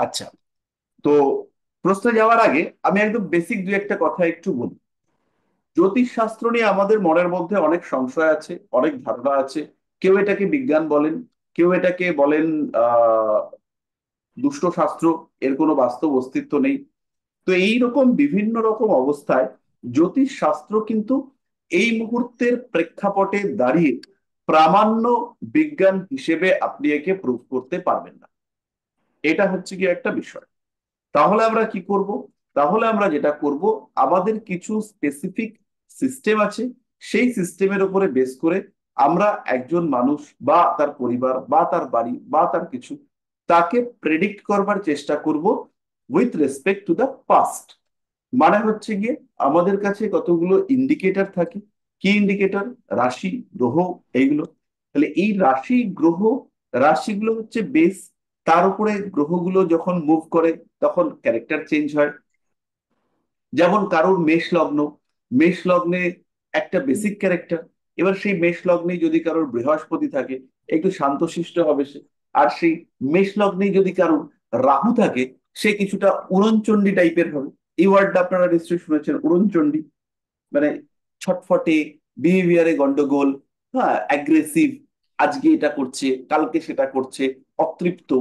আচ্ছা, তো প্রশ্নে যাওয়ার আগে আমি একদম বেসিক দুই একটা কথা একটু বলি। জ্যোতিষ শাস্ত্র নিয়ে আমাদের মনের মধ্যে অনেক সংশয় আছে, অনেক ধারণা আছে। কেউ এটাকে বিজ্ঞান বলেন, কেউ এটাকে বলেন আহ দুষ্ট শাস্ত্র, এর কোনো বাস্তব অস্তিত্ব নেই। তো এইরকম বিভিন্ন রকম অবস্থায় জ্যোতিষ শাস্ত্র কিন্তু এই মুহূর্তের প্রেক্ষাপটে দাঁড়িয়ে প্রামাণ্য বিজ্ঞান হিসেবে আপনি একে প্রুভ করতে পারবেন না। এটা হচ্ছে কি একটা বিষয়। তাহলে আমরা কি করব? তাহলে আমরা যেটা করব, আমাদের কিছু স্পেসিফিক সিস্টেম আছে। সেই সিস্টেমের উপরে বেস করে আমরা একজন মানুষ বা তার পরিবার বা তার বাড়ি বা তার কিছু, তাকে প্রেডিক্ট করবার চেষ্টা করব with respect to the past. মানে হচ্ছে গিয়ে আমাদের কাছে কতগুলো ইন্ডিকেটর থাকে। কি ইন্ডিকেটর? রাশি, গ্রহ, এইগুলো। তাহলে এই রাশি, গ্রহ, রাশিগুলো হচ্ছে বেস। তার উপরে গ্রহগুলো যখন মুভ করে তখন ক্যারেক্টার চেঞ্জ হয়। যেমন কারোর মেষ লগ্ন, মেষ লগ্নে একটা বেসিক ক্যারেক্টার। এবার সেই মেষ লগ্নে যদি কারোর বৃহস্পতি থাকে, একটু শান্তশিষ্ট হবে সে। আর সেই মেষ লগ্নে যদি কারোর রাহু থাকে, সে কিছুটা উড়নচণ্ডী টাইপের হবে। এই ওয়ার্ডটা আপনারা নিশ্চয়ই শুনেছেন, উড়নচণ্ডী। মানে ছটফটে, বিহেভিয়ারে গন্ডগোল, হ্যাঁ, অ্যাগ্রেসিভ, আজকে এটা করছে কালকে সেটা করছে, অতৃপ্ত,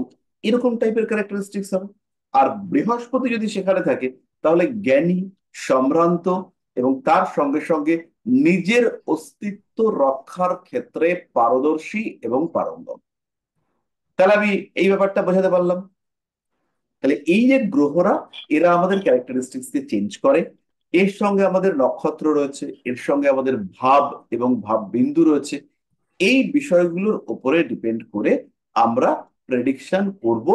এরকম টাইপের ক্যারেক্টারিস্টিক্স হবে। আর বৃহস্পতি যদি সেখানে থাকে, তাহলে জ্ঞানী, সম্ভ্রান্ত, এবং তার সঙ্গে সঙ্গে নিজের অস্তিত্ব রক্ষার ক্ষেত্রে পারদর্শী এবং পারঙ্গম। তাহলে আমি এই ব্যাপারটা বোঝাতে পারলাম। তাহলে এই যে গ্রহরা, এরা আমাদের ক্যারেক্টারিস্টিক্স কে চেঞ্জ করে। এর সঙ্গে আমাদের নক্ষত্র রয়েছে, এর সঙ্গে আমাদের ভাব এবং ভাব বিন্দু রয়েছে। এই বিষয়গুলোর উপরে ডিপেন্ড করে আমরা প্রেডিকশন করব।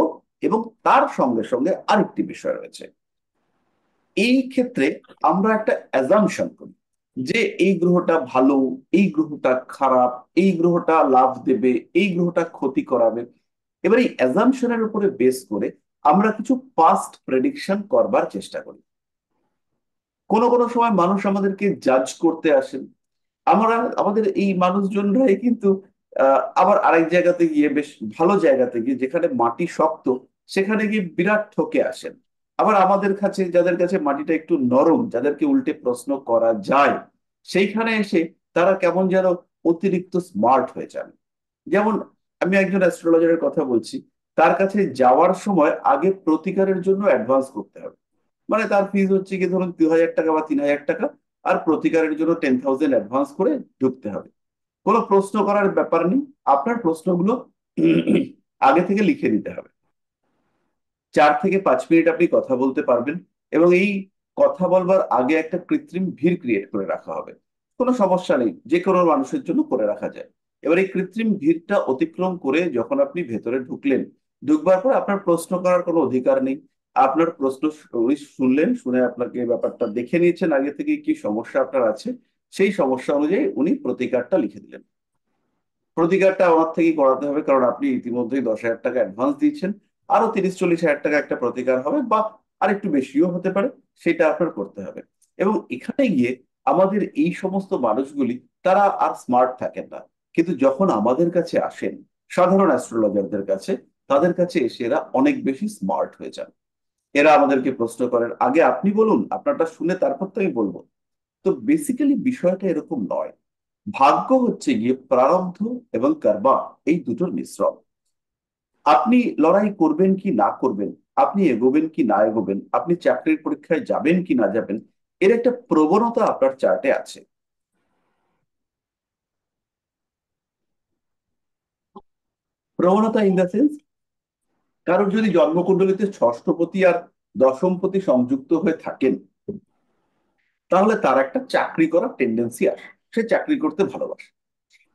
এবং তার সঙ্গে সঙ্গে আরেকটি বিষয় রয়েছে। এই ক্ষেত্রে আমরা একটা অ্যাজাম্পশন করি যে এই গ্রহটা ভালো, এই গ্রহটা খারাপ, এই গ্রহটা লাভ দেবে, এই গ্রহটা ক্ষতি করাবে। এবার এই অ্যাজাম্পশনের উপরে বেস করে আমরা কিছু পাস্ট প্রেডিকশন করবার চেষ্টা করি। কোনো কোনো সময় মানুষ আমাদেরকে জাজ করতে আসেন। আমরা, আমাদের এই মানুষজনরাই কিন্তু আবার আরেক জায়গাতে গিয়ে, বেশ ভালো জায়গাতে গিয়ে যেখানে মাটি শক্ত, সেখানে গিয়ে বিরাট ঠকে আসেন। আবার আমাদের কাছে, যাদের কাছে মাটিটা একটু নরম, যাদেরকে উল্টে প্রশ্ন করা যায়, সেইখানে এসে তারা কেমন যেন অতিরিক্ত স্মার্ট হয়ে যান। যেমন আমি একজন অ্যাস্ট্রোলজারের কথা বলছি। তার কাছে যাওয়ার সময় আগে প্রতিকারের জন্য অ্যাডভান্স করতে হবে। মানে তার ফিজ হচ্ছে কি, ধরুন 2,000 টাকা বা 3,000 টাকা, আর প্রতিকারের জন্য 10,000 অ্যাডভান্স করে ঢুকতে হবে। কোনো প্রশ্ন করার ব্যাপার নেই। আপনার প্রশ্নগুলো আগে থেকে লিখে নিতে হবে। 4 থেকে 5 মিনিট আপনি কথা বলতে পারবেন। এবং এই কথা বলবার আগে একটা কৃত্রিম ভিড় ক্রিয়েট করে রাখা হবে। কোনো সমস্যা নেই, যে কোনো মানুষের জন্য করে রাখা যায়। এবার এই কৃত্রিম ভিড়টা অতিক্রম করে যখন আপনি ভেতরে ঢুকলেন, ঢুকবার পর আপনার প্রশ্ন করার কোনো অধিকার নেই। আপনার প্রশ্ন উনি শুনলেন, শুনে আপনাকে ব্যাপারটা দেখে নিয়েছেন আগে থেকে কি সমস্যা আপনার আছে। সেই সমস্যা অনুযায়ী উনি প্রতিকারটা লিখে দিলেন। প্রতিকারটা আমার থেকেই করাতে হবে, কারণ আপনি ইতিমধ্যেই 10,000 টাকা অ্যাডভান্স দিয়েছেন। আরো 30-40 হাজার টাকা একটা প্রতিকার হবে, বা আরেকটু বেশিও হতে পারে। সেটা আপনার করতে হবে। এবং এখানে গিয়ে আমাদের এই সমস্ত মানুষগুলি, তারা আর স্মার্ট থাকেন না। কিন্তু যখন আমাদের কাছে আসেন, সাধারণ অ্যাস্ট্রোলজারদের কাছে, তাদের কাছে এসে এরা অনেক বেশি স্মার্ট হয়ে যান। এরা আমাদেরকে প্রশ্ন করেন, আগে আপনি বলুন, আপনারটা শুনে তারপর তো আমি বলবো। তো বেসিক্যালি বিষয়টা এরকম নয়। ভাগ্য হচ্ছে গিয়ে প্রারব্ধ এবং কর্মা, এই দুটোর মিশ্রণ। আপনি লড়াই করবেন কি না করবেন, আপনি এগোবেন কি না এগোবেন, আপনি চাকরির পরীক্ষায় যাবেন কি না যাবেন, এর একটা প্রবণতা আপনার চার্টে আছে। প্রবণতা ইন দা সেন্স, কারোর যদি জন্মকুণ্ডলিতে ষষ্ঠপতি আর দশমপতি সংযুক্ত হয়ে থাকেন, তাহলে তার একটা চাকরি করার টেন্ডেন্সি আসে। সে চাকরি করতে ভালোবাসে।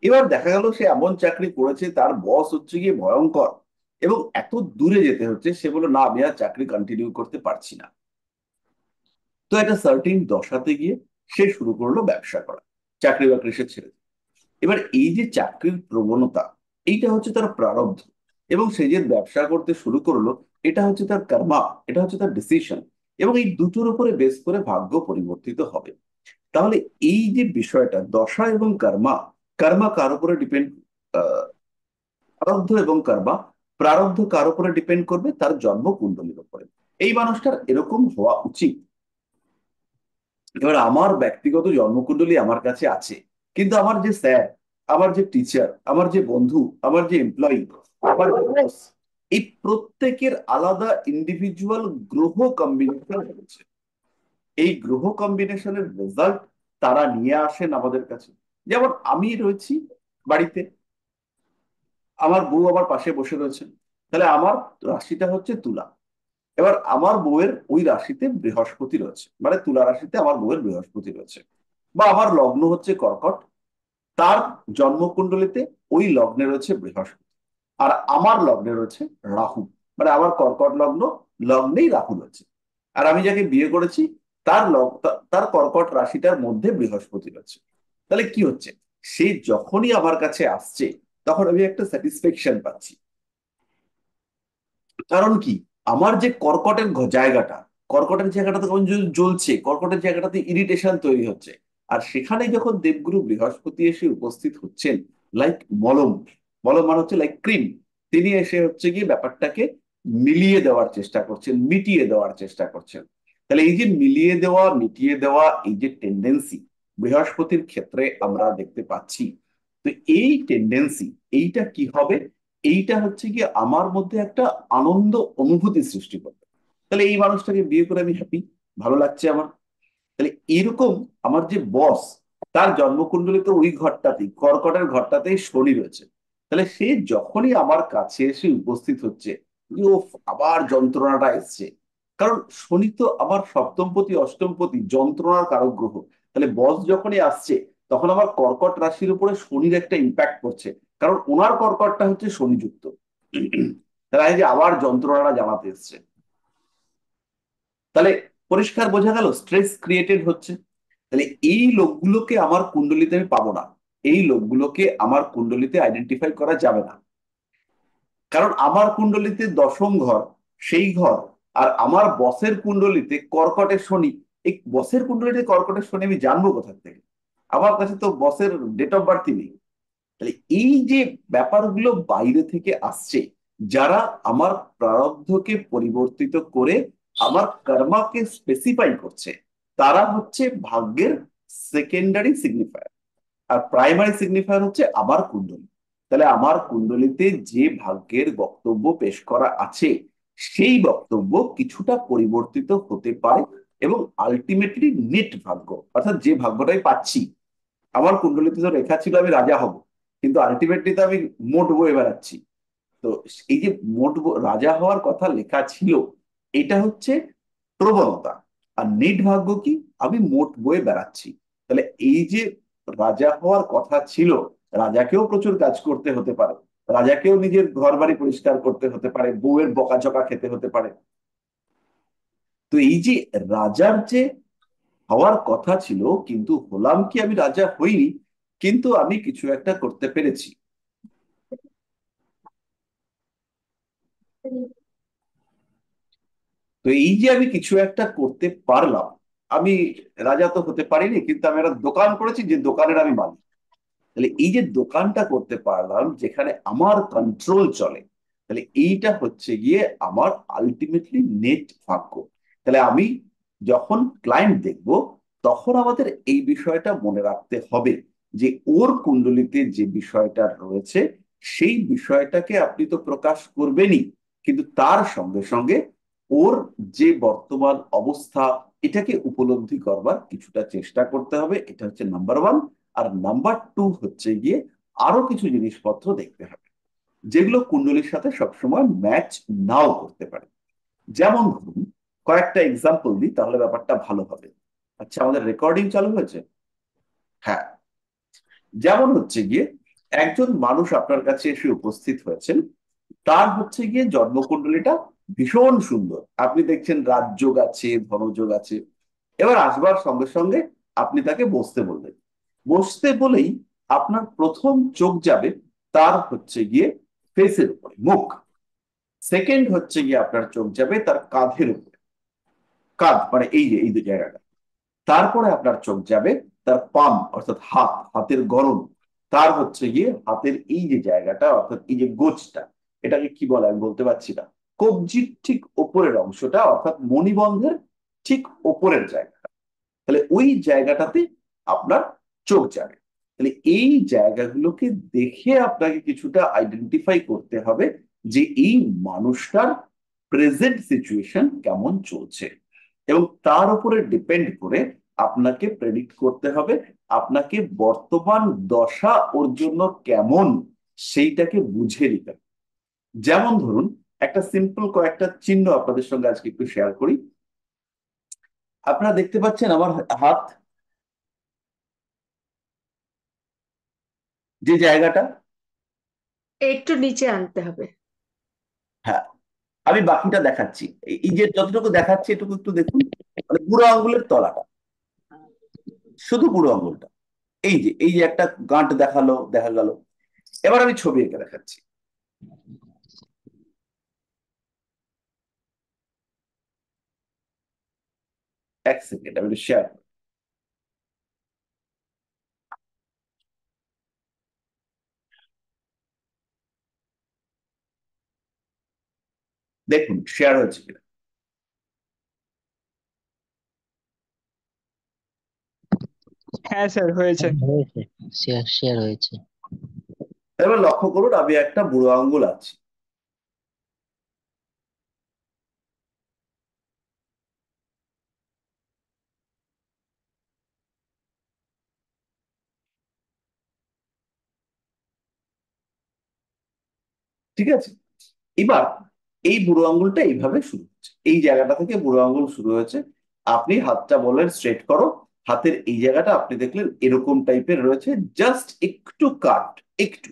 এবার দেখা গেল সে এমন চাকরি করেছে, তার বস হচ্ছে গিয়ে ভয়ঙ্কর, এবং এত দূরে যেতে হচ্ছে, সে বলল না, আমি আর চাকরি কন্টিনিউ করতে পারছি না। তো একটা সার্টিন দশাতে গিয়ে সে শুরু করলো ব্যবসা করা, চাকরি বাকরি সে ছেড়ে দিল। এবার এই যে চাকরির প্রবণতা, এইটা হচ্ছে তার প্রারব্ধ। এবং সে যে ব্যবসা করতে শুরু করলো, এটা হচ্ছে তার কর্মা, এটা হচ্ছে তার ডিসিশন। এবং এই দুটোর উপরে বেস করে ভাগ্য পরিবর্তিত হবে। তাহলে এই যে বিষয়টা, দশা এবং কর্মা, কর্মা কার উপরে ডিপেন্ড, প্রারব্ধ এবং কর্মা প্রারব্ধ কার উপরে ডিপেন্ড করবে? তার জন্ম কুণ্ডলীর উপরে। এই মানুষটার এরকম হওয়া উচিত। এবার আমার ব্যক্তিগত জন্মকুণ্ডলী আমার কাছে আছে, কিন্তু আমার যে স্যার, আমার যে টিচার, আমার যে বন্ধু, আমার যে এমপ্লয়ি, আমার যে বস, এই প্রত্যেকের আলাদা ইন্ডিভিজুয়াল গ্রহ কম্বিনেশন হচ্ছে। এই গ্রহ কম্বিনেশনের রেজাল্ট তারা নিয়ে আসেন আমাদের কাছে। যেমন আমি রয়েছি বাড়িতে, আমার বউ আমার পাশে বসে রয়েছে, তাহলে আমার রাশিটা হচ্ছে তুলা। এবার আমার বউয়ের ওই রাশিতে বৃহস্পতি রয়েছে, মানে তুলা রাশিতে আমার বউয়ের বৃহস্পতি রয়েছে। বা আমার লগ্ন হচ্ছে কর্কট, তার জন্মকুণ্ডলিতে ওই লগ্নে রয়েছে বৃহস্পতি। আর আমার লগ্নে রয়েছে রাহু, মানে আমার কর্কট লগ্ন, লগ্নেই রাহু রয়েছে। আর আমি যাকে বিয়ে করেছি তার তার কর্কট রাশিটার মধ্যে বৃহস্পতি রয়েছে। তাহলে কি হচ্ছে? সে যখনই আমার কাছে আসছে তখন আমি একটা স্যাটিসফ্যাকশন পাচ্ছি। কারণ কি, আমার যে কর্কটের জায়গাটা, কর্কটের জায়গাটাতে কেমন জ্বলছে, কর্কটের জায়গাটাতে ইরিটেশন তৈরি হচ্ছে। আর সেখানে যখন দেবগুরু বৃহস্পতি এসে উপস্থিত হচ্ছেন, লাইক মলম, মলম মানে হচ্ছে লাইক ক্রিম, তিনি এসে হচ্ছে গিয়ে ব্যাপারটাকে মিলিয়ে দেওয়ার চেষ্টা করছেন, মিটিয়ে দেওয়ার চেষ্টা করছেন। তাহলে এই যে মিলিয়ে দেওয়া, মিটিয়ে দেওয়া, এই যে টেন্ডেন্সি বৃহস্পতির ক্ষেত্রে আমরা দেখতে পাচ্ছি, তো এই টেন্ডেন্সি, এইটা কি হবে? এইটা হচ্ছে কি আমার মধ্যে একটা আনন্দ অনুভূতি সৃষ্টি করবে। তাহলে এই মানুষটাকে বিয়ে করে আমি হ্যাপি, ভালো লাগছে আমার। তাহলে এরকম আমার যে বস, তার জন্মকুণ্ডলিতে ওই ঘরটাতেই, কর্কটের ঘরটাতেই শনি রয়েছে। তাহলে সে যখনই আমার কাছে এসে উপস্থিত হচ্ছে, যে ও আবার যন্ত্রণাটা এসছে। কারণ শনি তো আমার সপ্তমপতি অষ্টমপতি যন্ত্রণার কারক গ্রহ। তাহলে বস যখনই আসছে তখন আমার কর্কট রাশির উপরে শনির একটা ইম্প্যাক্ট পড়ছে, কারণ ওনার কর্কটটা হচ্ছে শনিযুক্ত। তাহলে এই যে আবার যন্ত্রণাটা জানাতে এসছে। তাহলে পরিষ্কার বোঝা গেল স্ট্রেস ক্রিয়েটেড হচ্ছে। তাহলে এই লোকগুলোকে আমার কুণ্ডলিতে আমি পাবো না, এই লোকগুলোকে আমার কুণ্ডলিতে আইডেন্টিফাই করা যাবে না। কারণ আমার কুণ্ডলিতে দশম ঘর, সেই ঘর, আর আমার বসের কুণ্ডলিতে কর্কটের শনি। এই বসের কুণ্ডলিতে কর্কটের শনি আমি জানবো কোথা থেকে? আমার কাছে তো বসের ডেট অফ বার্থই নেই। তাহলে এই যে ব্যাপারগুলো বাইরে থেকে আসছে, যারা আমার প্রারব্ধকে পরিবর্তিত করে আমার কর্মাকে স্পেসিফাই করছে, তারা হচ্ছে ভাগ্যের সেকেন্ডারি সিগনিফায়ার। আর প্রাইমারি সিগনিফায়ার হচ্ছে আমার কুণ্ডলী। তাহলে আমার কুণ্ডলিতে যে ভাগ্যের বক্তব্য পেশ করা আছে, সেই বক্তব্য কিছুটা পরিবর্তিত হতে পারে। এবং আলটিমেটলি নেট ভাগ্য, অর্থাৎ যে ভাগ্যটাই পাচ্ছি, আমার কুণ্ডলিতে তো লেখা ছিল আমি রাজা হব, কিন্তু আলটিমেটলি তো আমি মোট বয়ে বেড়াচ্ছি। তো এই যে রাজা হওয়ার কথা লেখা ছিল, এটা হচ্ছে প্রবণতা। আর নেট ভাগ্য কি? আমি মোট বয়ে বেড়াচ্ছি। তাহলে এই যে রাজা হওয়ার কথা ছিল, রাজাকেও প্রচুর কাজ করতে হতে পারে, রাজাকেও নিজের ঘর বাড়ি পরিষ্কার করতে হতে পারে, বউয়ের বকাঝকা খেতে হতে পারে। তো এই যে রাজার যে হওয়ার কথা ছিল, কিন্তু হলাম কি? আমি রাজা হইনি, কিন্তু আমি কিছু একটা করতে পেরেছি। তো এই যে আমি কিছু একটা করতে পারলাম, আমি রাজা তো হতে পারিনি, কিন্তু আমি একটা দোকান করেছি যে দোকানের আমি মালিক। তাহলে এই যে দোকানটা করতে পারলাম যেখানে আমার কন্ট্রোল চলে, তাহলে এইটা হচ্ছে গিয়ে আমার আলটিমেটলি নেট ভাগ্য। তাহলে আমি যখন ক্লায়েন্ট দেখব, তখন আমাদের এই বিষয়টা মনে রাখতে হবে যে ওর কুণ্ডলিতে যে বিষয়টা রয়েছে, সেই বিষয়টাকে আপনি তো প্রকাশ করবেনই, কিন্তু তার সঙ্গে সঙ্গে ওর যে বর্তমান অবস্থা, এটাকে উপলব্ধি করবার কিছুটা চেষ্টা করতে হবে। এটা হচ্ছে নাম্বার ওয়ান। আর নাম্বার টু হচ্ছে গিয়ে আরো কিছু জিনিসপত্র দেখতে হবে, যেগুলো কুণ্ডলীর সাথে সবসময় ম্যাচ নাও করতে পারে। যেমন ধরুন, কয়েকটা এক্সাম্পল দিই তাহলে ব্যাপারটা ভালো হবে। আচ্ছা, আমাদের রেকর্ডিং চালু হয়েছে? হ্যাঁ। যেমন হচ্ছে গিয়ে একজন মানুষ আপনার কাছে এসে উপস্থিত হয়েছেন, তার হচ্ছে গিয়ে জন্মকুণ্ডলীটা ভীষণ সুন্দর, আপনি দেখছেন রাজযোগ আছে, ধনযোগ আছে। এবার আসবার সঙ্গে সঙ্গে আপনি তাকে বসতে বললেন। বসতে বলেই আপনার প্রথম চোখ যাবে তার হচ্ছে গিয়ে ফেসের উপরে, মুখ। সেকেন্ড হচ্ছে গিয়ে আপনার চোখ যাবে তার কাঁধের উপরে, কাঁধ মানে এই যে এই যে জায়গাটা। তারপরে আপনার চোখ যাবে তার পাম, অর্থাৎ হাত, হাতের গরম। তার হচ্ছে গিয়ে হাতের এই যে জায়গাটা, অর্থাৎ এই যে গোছটা। এটাকে কি বলে আমি বলতে পারছি না, কবজির ঠিক ওপরের অংশটা, অর্থাৎ মণিবন্ধের ঠিক ওপরের জায়গা, তাহলে ওই জায়গাটাতে আপনার চোখ যাবে। তাহলে এই জায়গাগুলোকে দেখে আপনাকে কিছুটা আইডেন্টিফাই করতে হবে যে এই মানুষটার প্রেজেন্ট সিচুয়েশন কেমন চলছে, এবং তার উপরে ডিপেন্ড করে আপনাকে প্রেডিক্ট করতে হবে আপনাকে বর্তমান দশা ওর জন্য কেমন, সেইটাকে বুঝে নিতে হবে। যেমন ধরুন, একটা সিম্পল কয়েকটা চিহ্ন আপনাদের সঙ্গে আজকে একটু শেয়ার করি। আপনারা দেখতে পাচ্ছেন আমার হাত, যে জায়গাটা, একটু নিচে আনতে হবে। হ্যাঁ, আমি বাকিটা দেখাচ্ছি। এই যে যতটুকু দেখাচ্ছি এটুকু একটু দেখুন, মানে বুড়ো আঙ্গুলের তলাটা, শুধু বুড়ো আঙ্গুলটা, এই যে একটা গাঁট দেখালো, দেখা গেল। এবার আমি ছবি এঁকে দেখাচ্ছি। এক সেকেন্ড, আমি শেয়ার। দেখুন শেয়ার হয়েছে কিনা। হ্যাঁ স্যার, হয়েছে। হয়েছে, শেয়ার শেয়ার হয়েছে। এবার লক্ষ্য করুন, আমি একটা বুড়ো আঙ্গুল আছে। ঠিক আছে, এবার এই বুড়ো আঙ্গুলটা এইভাবে শুরু হচ্ছে, এই জায়গাটা থেকে বুড়ো আঙ্গুল শুরু হয়েছে। আপনি হাতটা বলেন স্ট্রেট করো, হাতের এই জায়গাটা আপনি দেখলেন এরকম টাইপের রয়েছে, জাস্ট একটু কাট, একটু।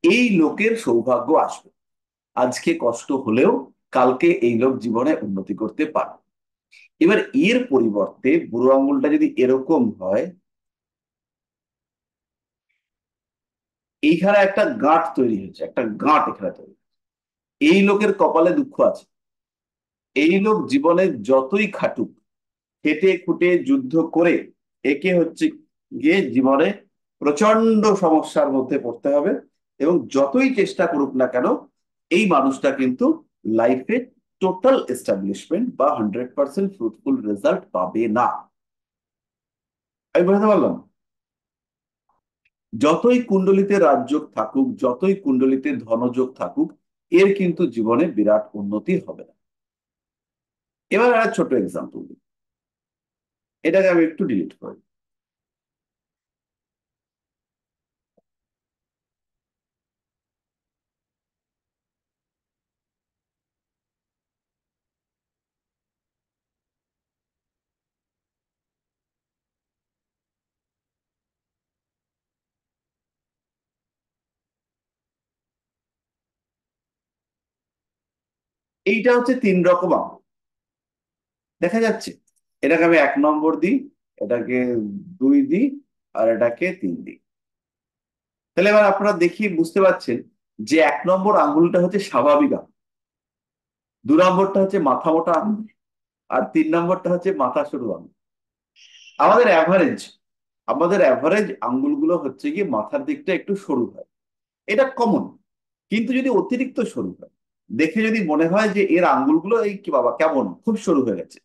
এই লোকের সৌভাগ্য আসবে, আজকে কষ্ট হলেও কালকে এই লোক জীবনে উন্নতি করতে পারে। এবার এর পরিবর্তে বুড়ো আঙ্গুলটা যদি এরকম হয়, এইখানে একটা গাঁট তৈরি হয়েছে, একটা গাঁট এখানে তৈরি হয়েছে। এই লোকের কপালে দুঃখ আছে, এই লোক জীবনে যতই খাটুক, খেটে খুঁটে যুদ্ধ করে, একে হচ্ছে গিয়ে জীবনে প্রচন্ড সমস্যার মধ্যে পড়তে হবে, এবং যতই চেষ্টা করুক না কেন এই মানুষটা কিন্তু লাইফে টোটাল এস্টাবলিশমেন্ট বা 100% ফ্রুটফুল রেজাল্ট পাবে না। আমি বোঝাতে পারলাম? যতই কুণ্ডলিতে রাজযোগ থাকুক, যতই কুণ্ডলিতে ধনযোগ থাকুক, এর কিন্তু জীবনে বিরাট উন্নতি হবে না। এবার একটা ছোট এক্সাম্পল দিই, এটাকে আমি একটু ডিলিট করি। এইটা হচ্ছে 3 রকম আঙ্গুল, দেখা যাচ্ছে। এটাকে আমি 1 নম্বর দিই, এটাকে 2 দিই, আর এটাকে 3 দিই। তাহলে এবার আপনারা দেখি বুঝতে পারছেন যে 1 নম্বর আঙ্গুলটা হচ্ছে স্বাভাবিক আঙ্গুল, 2 নম্বরটা হচ্ছে মাথা মোটা আঙ্গুল, আর 3 নম্বরটা হচ্ছে মাথা সরু আঙ্গুল। আমাদের অ্যাভারেজ আমাদের অ্যাভারেজ আঙ্গুলগুলো হচ্ছে গিয়ে মাথার দিকটা একটু সরু হয়, এটা কমন। কিন্তু যদি অতিরিক্ত সরু হয়, দেখে যদি মনে হয় যে এর আঙ্গুলগুলো এই কি বাবা কেমন খুব সরু হয়ে গেছে,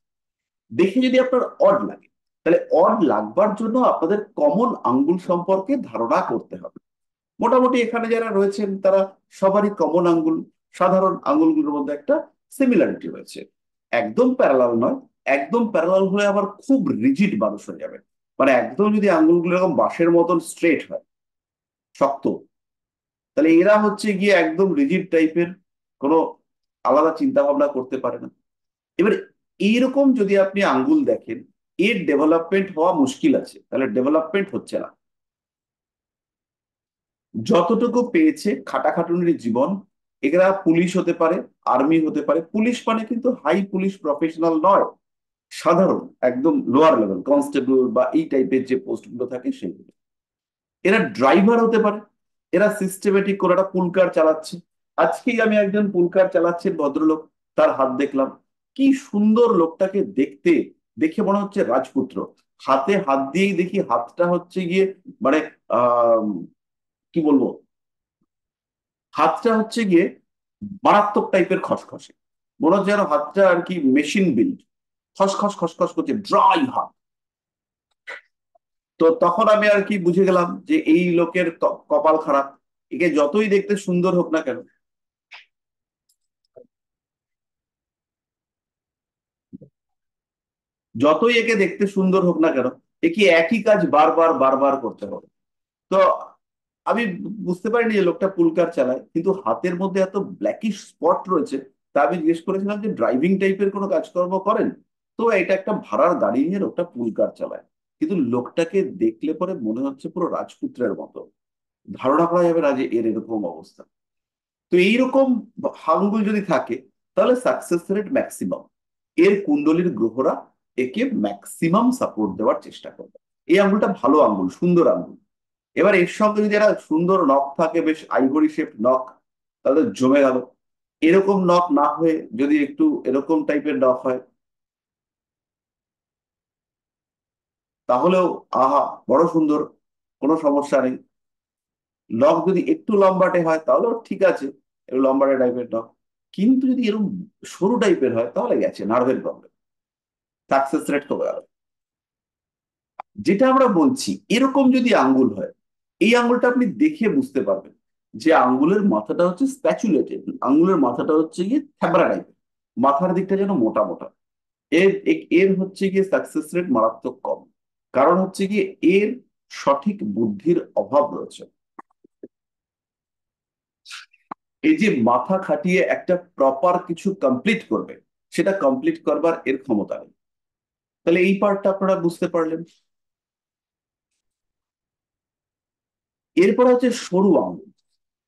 দেখে যদি আপনার অড লাগে, তাহলে অড লাগবার জন্য আপনাদের কমন আঙ্গুল সম্পর্কে ধারণা করতে হবে। মোটামুটি এখানে যারা রয়েছেন তারা সবারই কমন আঙ্গুল, সাধারণ আঙ্গুলগুলোর মধ্যে একটা সিমিলারিটি রয়েছে। একদম প্যারালাল নয়, একদম প্যারালাল হলে আবার খুব রিজিড মানুষ হয়ে যাবে। মানে একদম যদি আঙ্গুলগুলো এরকম বাঁশের মতন স্ট্রেট হয়, শক্ত, তাহলে এরা হচ্ছে গিয়ে একদম রিজিড টাইপের, কোনো আলাদা চিন্তা ভাবনা করতে পারে না। এবার এইরকম যদি আপনি আঙ্গুল দেখেন, এর ডেভেলপমেন্ট হওয়া মুশকিল আছে, তাহলে ডেভেলপমেন্ট হচ্ছে না। যতটুকু পেয়েছে খাটাখাটুনির জীবন, এরা পুলিশ হতে পারে, আর্মি হতে পারে। পুলিশ মানে কিন্তু হাই পুলিশ প্রফেশনাল নয়, সাধারণ একদম লোয়ার লেভেল কনস্টেবল বা এই টাইপের যে পোস্টগুলো থাকে সেগুলো। এরা ড্রাইভার হতে পারে, এরা সিস্টেমেটিক করে একটা পুলকার চালাচ্ছে। আজকেই আমি একজন পুলকার চালাচ্ছেন ভদ্রলোক, তার হাত দেখলাম, কি সুন্দর লোকটাকে দেখতে, দেখে মনে হচ্ছে রাজপুত্র। হাতে হাত দিয়েই দেখি হাতটা হচ্ছে গিয়ে মানে আহ কি বলবো, হাতটা হচ্ছে গিয়ে মারাত্মক টাইপের খসখসে, মনে হচ্ছে যেন হাতটা আর কি মেশিন বিল্ড, খসখস খসখস করছে, ড্রাই হাত। তো তখন আমি আর কি বুঝে গেলাম যে এই লোকের কপাল খারাপ। একে যতই দেখতে সুন্দর হোক না কেন, যতই একে দেখতে সুন্দর হোক না কেন, একে একই কাজ বারবার বারবার করতে হবে। তো আমি বুঝতে পারিনি যে লোকটা পুলকার চালায়, কিন্তু হাতের মধ্যে এত ব্ল্যাকিশ স্পট রয়েছে। তা আমি জিজ্ঞেস করেছিলাম যে ড্রাইভিং টাইপের কোনো কাজকর্ম করেন? তো এটা একটা ভাড়ার গাড়ি নিয়ে লোকটা পুলকার চালায়, কিন্তু লোকটাকে দেখলে পরে মনে হচ্ছে পুরো রাজপুত্রের মতো। ধারণা করা যাবে না যে এর এরকম অবস্থা। তো এইরকম আঙ্গুল যদি থাকে, তাহলে সাকসেস রেট ম্যাক্সিমাম। এর কুণ্ডলীর গ্রহরা একে ম্যাক্সিমাম সাপোর্ট দেওয়ার চেষ্টা করবে। এই আঙ্গুলটা ভালো আঙ্গুল, সুন্দর আঙ্গুল। এবার এর সঙ্গে যদি একটা সুন্দর নখ থাকে, বেশ আইভরি শেপ নখ, তাহলে জমে গেল। এরকম নখ না হয়ে যদি একটু এরকম টাইপের নখ হয়, তাহলেও আহা, বড় সুন্দর, কোনো সমস্যা নেই। নখ যদি একটু লম্বাটে হয় তাহলেও ঠিক আছে, একটু লম্বাটে টাইপের নখ। কিন্তু যদি এরকম সরু টাইপের হয়, তাহলে গেছে, নার্ভের প্রবলেম, সাকসেস রেট কমে গেল। যেটা আমরা বলছি, এরকম যদি আঙ্গুল হয়, এই আঙ্গুলটা আপনি দেখে বুঝতে পারবেন যে আঙ্গুলের মাথাটা হচ্ছে স্প্যাচুলেটেড, আঙ্গুলের মাথাটা হচ্ছে গিয়ে থ্যাবড়া টাইপের, মাথার দিকটা যেন মোটা মোটা। এর এর হচ্ছে গিয়ে সাকসেস রেট মারাত্মক কম। কারণ হচ্ছে গিয়ে এর সঠিক বুদ্ধির অভাব রয়েছে। এই যে মাথা খাটিয়ে একটা প্রপার কিছু কমপ্লিট করবে, সেটা কমপ্লিট করবার এর ক্ষমতা নেই। তাহলে এই পার্টটা আপনারা বুঝতে পারলেন। এরপর হচ্ছে সরু আঙ্গুল।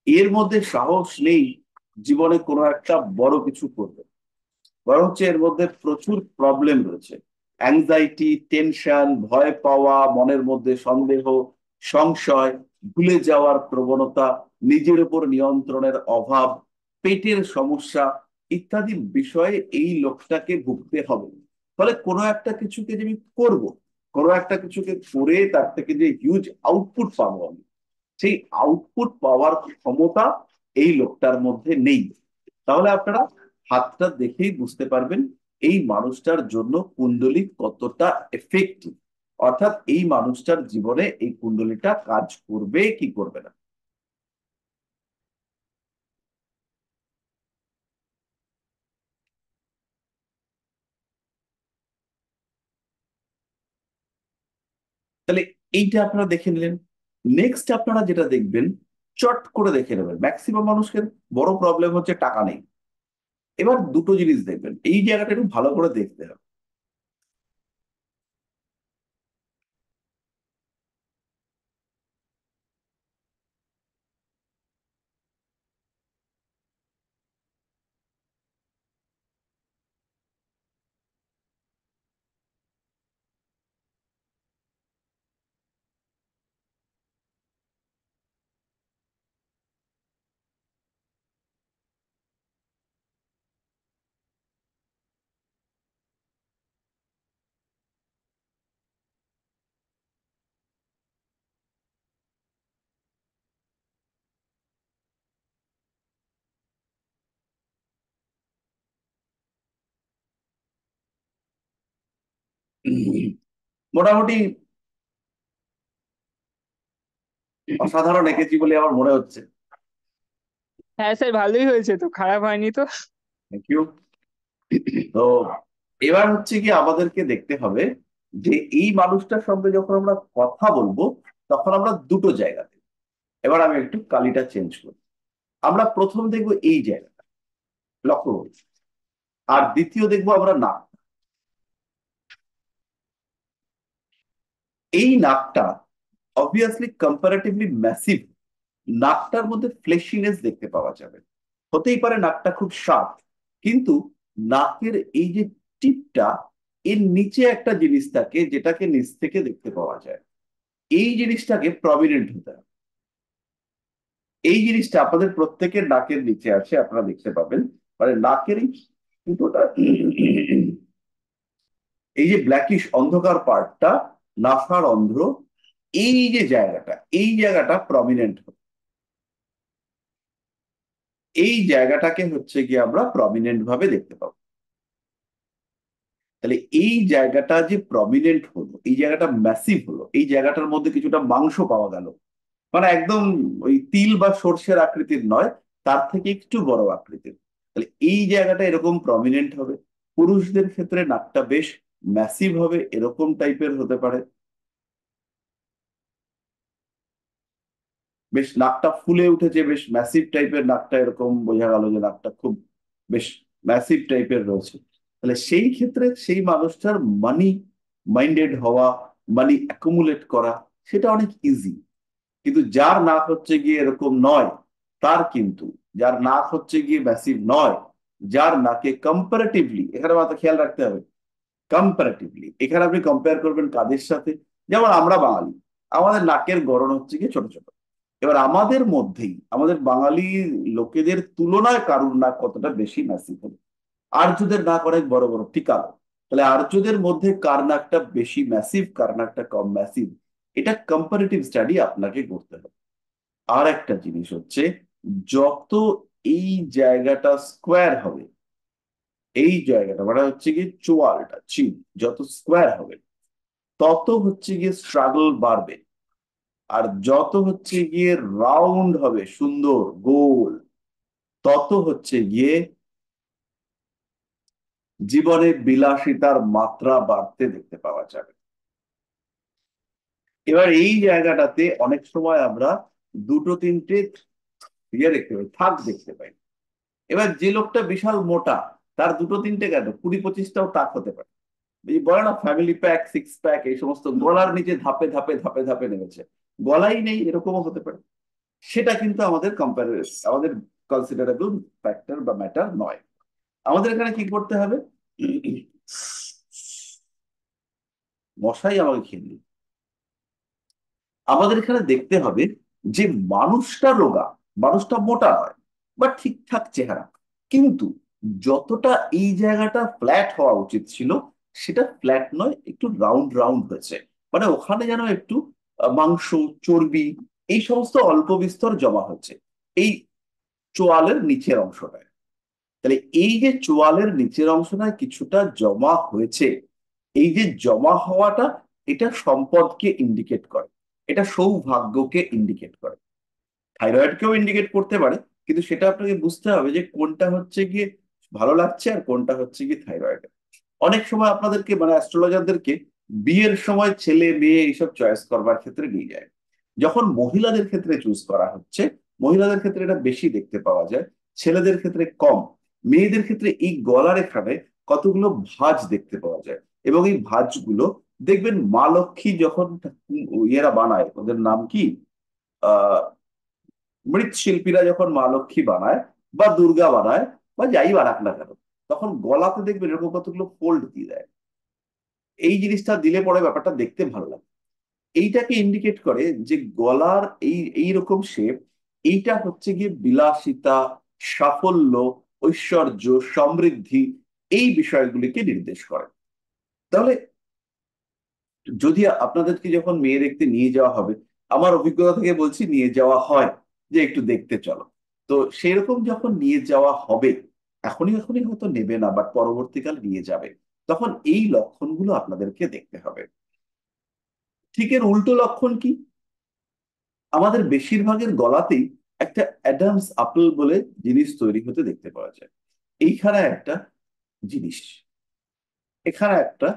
এর মধ্যে সাহস নেই জীবনে কোনো একটা বড় কিছু করবে, বরং হচ্ছে এর মধ্যে প্রচুর প্রবলেম রয়েছে। অ্যাংজাইটি, টেনশন, ভয় পাওয়া, মনের মধ্যে সন্দেহ, সংশয়, ভুলে যাওয়ার প্রবণতা, নিজের উপর নিয়ন্ত্রণের অভাব, পেটের সমস্যা ইত্যাদি বিষয়ে এই লোকটাকে ভুগতে হবে। ফলে কোনো একটা কিছুকে যে আমি করবো, কোনো একটা কিছুকে করে তার থেকে যে হিউজ আউটপুট পাবো আমি, সেই আউটপুট পাওয়ার ক্ষমতা এই লোকটার মধ্যে নেই। তাহলে আপনারা হাতটা দেখেই বুঝতে পারবেন এই মানুষটার জন্য কুণ্ডলী কতটা এফেক্টিভ, অর্থাৎ এই মানুষটার জীবনে এই কুণ্ডলীটা কাজ করবে কি করবে না। তাহলে এইটা আপনারা দেখে নিলেন। নেক্সট আপনারা যেটা দেখবেন, চট করে দেখে নেবেন, ম্যাক্সিমাম মানুষের বড় প্রবলেম হচ্ছে টাকা নেই। এবার দুটো জিনিস দেখবেন, এই জায়গাটা একটু ভালো করে দেখতে হবে। মোটামুটি অসাধারণ এঁকেছি বলে আমার মনে হচ্ছে। হ্যাঁ স্যার, ভালোই হয়েছে তো, খারাপ হয়নি তো। Thank you. তো এবার হচ্ছে কি আমাদেরকে দেখতে হবে যে এই মানুষটার সঙ্গে যখন আমরা কথা বলবো, তখন আমরা দুটো জায়গাতে, এবার আমি একটু কালিটা চেঞ্জ করি। আমরা প্রথম দেখবো এই জায়গাটা, লক্ষ্য করছি। আর দ্বিতীয় দেখবো আমরা নাক। এই নাকটা অবভিয়াসলি কম্পারেটিভলি ম্যাসিভ। নাকটার মধ্যে ফ্লেশিনেস দেখতে পাওয়া যাবে। হতেই পারে নাকটা খুব শার্প, কিন্তু নাকের এই যে টিপটা, এর নিচে একটা জিনিস থাকে যেটাকে নিচ থেকে দেখতে পাওয়া যায়। এই জিনিসটাকে প্রমিনেন্ট হতে হবে। এই জিনিসটা আপনাদের প্রত্যেকের নাকের নিচে আছে, আপনারা দেখতে পাবেন। মানে নাকের এই ফুটোটা, এই যে ব্ল্যাকিশ অন্ধকার পার্টটা, নাসার অন্ধ্র, এই যে জায়গাটা, এই জায়গাটা প্রমিনেন্ট। এই জায়গাটাকে হচ্ছে গিয়ে আমরা প্রমিনেন্ট ভাবে দেখতে পাবো। তাহলে এই জায়গাটা যে প্রমিনেন্ট হলো, এই জায়গাটা ম্যাসিভ হলো, এই জায়গাটার মধ্যে কিছুটা মাংস পাওয়া গেল, মানে একদম ওই তিল বা সর্ষের আকৃতির নয়, তার থেকে একটু বড় আকৃতির। তাহলে এই জায়গাটা এরকম প্রমিনেন্ট হবে। পুরুষদের ক্ষেত্রে নাকটা বেশ ম্যাসিভ হবে, এরকম টাইপের হতে পারে, বেশ নাকটা ফুলে উঠেছে, বেশ ম্যাসিভ টাইপের নাকটা, এরকম বোঝা গেল যে নাকটা খুব বেশ ম্যাসিভ টাইপের রয়েছে। তাহলে সেই ক্ষেত্রে সেই মানুষটার মানি মাইন্ডেড হওয়া, মানি অ্যাকুমুলেট করা, সেটা অনেক ইজি। কিন্তু যার নাক হচ্ছে গিয়ে এরকম নয়, তার কিন্তু, যার নাক হচ্ছে গিয়ে ম্যাসিভ নয়, যার নাকে কম্পারেটিভলি, এখানে মাথা খেয়াল রাখতে হবে, কম্পারেটিভলি এখানে আপনি কম্পেয়ার করবেন কাদের সাথে? যেমন আমরা বাঙালি, আমাদের নাকের গড়ন হচ্ছে গিয়ে ছোট ছোট। এবার আমাদের মধ্যেই, আমাদের বাঙালি লোকেদের তুলনায় কারুর নাক কতটা বেশি ম্যাসিভ হবে? আর্যদের নাক অনেক বড় বড়, ঠিক আছে। তাহলে আর্যদের মধ্যে কার নাকটা বেশি ম্যাসিভ, কার নাকটা কম ম্যাসিভ, এটা কম্পারেটিভ স্টাডি আপনাকে করতে হবে। আর একটা জিনিস হচ্ছে, যত এই জায়গাটা স্কোয়ার হবে, এই জায়গাটা মানে হচ্ছে গিয়ে চোয়ালটা চিন যত স্কোয়ার হবে, তত হচ্ছে গিয়ে স্ট্রাগল বাড়বে। আর যত হচ্ছে গিয়ে রাউন্ড হবে, সুন্দর গোল, তত হচ্ছে গিয়ে জীবনে বিলাসিতার মাত্রা বাড়তে দেখতে পাওয়া যাবে। এবার এই জায়গাটাতে অনেক সময় আমরা দুটো তিনটে ইয়ে দেখতে পাই, থাক দেখতে পাই। এবার যে লোকটা বিশাল মোটা, তার দুটো তিনটে কেন, 20-25টাও তাক হতে পারে। এই বলে না ফ্যামিলি প্যাক, সিক্স প্যাক, এই সমস্ত গলার নিচে ধাপে ধাপে ধাপে ধাপে নেমেছে, গলাই নেই, এরকমও হতে পারে। সেটা কিন্তু আমাদের কনসিডারেবল ফ্যাক্টর বা ম্যাটার নয়। আমাদের এখানে কি করতে হবে? মশাই আমাকে খেয়ে নিল। আমাদের এখানে দেখতে হবে যে মানুষটা রোগা, মানুষটা মোটা নয়, বা ঠিকঠাক চেহারা, কিন্তু যতটা এই জায়গাটা ফ্ল্যাট হওয়া উচিত ছিল, সেটা ফ্ল্যাট নয়, একটু রাউন্ড রাউন্ড হয়েছে। মানে ওখানে যেন একটু মাংস, চর্বি, এই সমস্ত অল্প বিস্তর জমা হচ্ছে এই চোয়ালের নিচের অংশটায়। তাহলে এই যে চোয়ালের নিচের অংশটায় কিছুটা জমা হয়েছে, এই যে জমা হওয়াটা, এটা সম্পদকে ইন্ডিকেট করে, এটা সৌভাগ্যকে ইন্ডিকেট করে। থাইরয়েডকেও ইন্ডিকেট করতে পারে, কিন্তু সেটা আপনাকে বুঝতে হবে যে কোনটা হচ্ছে গিয়ে ভালো লাগছে আর কোনটা হচ্ছে গিয়ে থাইরয়েড। অনেক সময় আপনাদেরকে মানে অ্যাস্ট্রোলজারদেরকে বিয়ের সময় ছেলে মেয়ে এইসব চয়েস করবার ক্ষেত্রে নিয়ে যায়। যখন মহিলাদের ক্ষেত্রে চুজ করা হচ্ছে, মহিলাদের ক্ষেত্রে এটা বেশি দেখতে পাওয়া যায়, ছেলেদের ক্ষেত্রে কম। মেয়েদের ক্ষেত্রে এই গলার এখানে কতগুলো ভাঁজ দেখতে পাওয়া যায়, এবং এই ভাঁজগুলো দেখবেন মা লক্ষ্মী যখন ইয়েরা বানায়, ওদের নাম কি, আহ মৃৎশিল্পীরা যখন মা লক্ষ্মী বানায় বা দুর্গা বানায় বা যাই বানাক না কেন, তখন গলাতে দেখবেন এরকম কতগুলো ফোল্ড দিয়ে দেয়। এই জিনিসটা দিলে পরে ব্যাপারটা দেখতে ভালো লাগে। এইটাকে ইন্ডিকেট করে যে গলার এইরকম শেপ, এইটা হচ্ছে গিয়ে বিলাসিতা, সাফল্য, ঐশ্বর্য, সমৃদ্ধি, এই বিষয়গুলিকে নির্দেশ করে। তাহলে যদি আপনাদেরকে যখন মেয়ে দেখতে নিয়ে যাওয়া হবে, আমার অভিজ্ঞতা থেকে বলছি, নিয়ে যাওয়া হয় যে একটু দেখতে চলো, তো সেরকম যখন নিয়ে যাওয়া হবে, এখনই এখনই হয়তো নেবে না, বাট পরবর্তীকালে নিয়ে যাবে, তখন এই লক্ষণগুলো আপনাদেরকে দেখতে হবে। ঠিক এর উল্টো লক্ষণ কি? আমাদের বেশিরভাগের গলাতেই একটা অ্যাডামস আপেল বলে জিনিস তৈরি হতে দেখতে পাওয়া যায়। এইখানে একটা জিনিস, এখানে একটা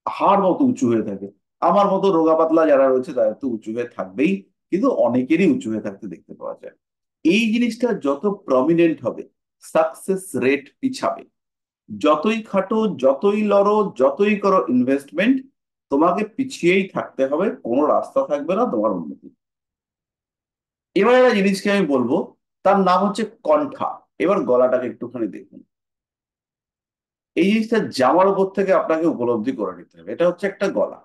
হাড় মতো উঁচু হয়ে থাকে। আমার মতো রোগা পাতলা যারা রয়েছে তাদের তো উঁচু হয়ে থাকবেই, কিন্তু অনেকেরই উঁচু হয়ে থাকতে দেখতে পাওয়া যায়। এই জিনিসটা যত প্রমিনেন্ট হবে, সাকসেস রেট পিছাবে। যতই খাটো, যতই লড়ো, যতই করো ইনভেস্টমেন্ট, তোমাকে পিছিয়েই থাকতে হবে, কোনো রাস্তা থাকবে না তোমার উন্নতি। এবার একটা জিনিসকে আমি বলবো, তার নাম হচ্ছে কণ্ঠা। এবার গলাটাকে একটুখানি দেখুন। এই জিনিসটা জামার উপর থেকে আপনাকে উপলব্ধি করে নিতে হবে, এটা হচ্ছে একটা গলা।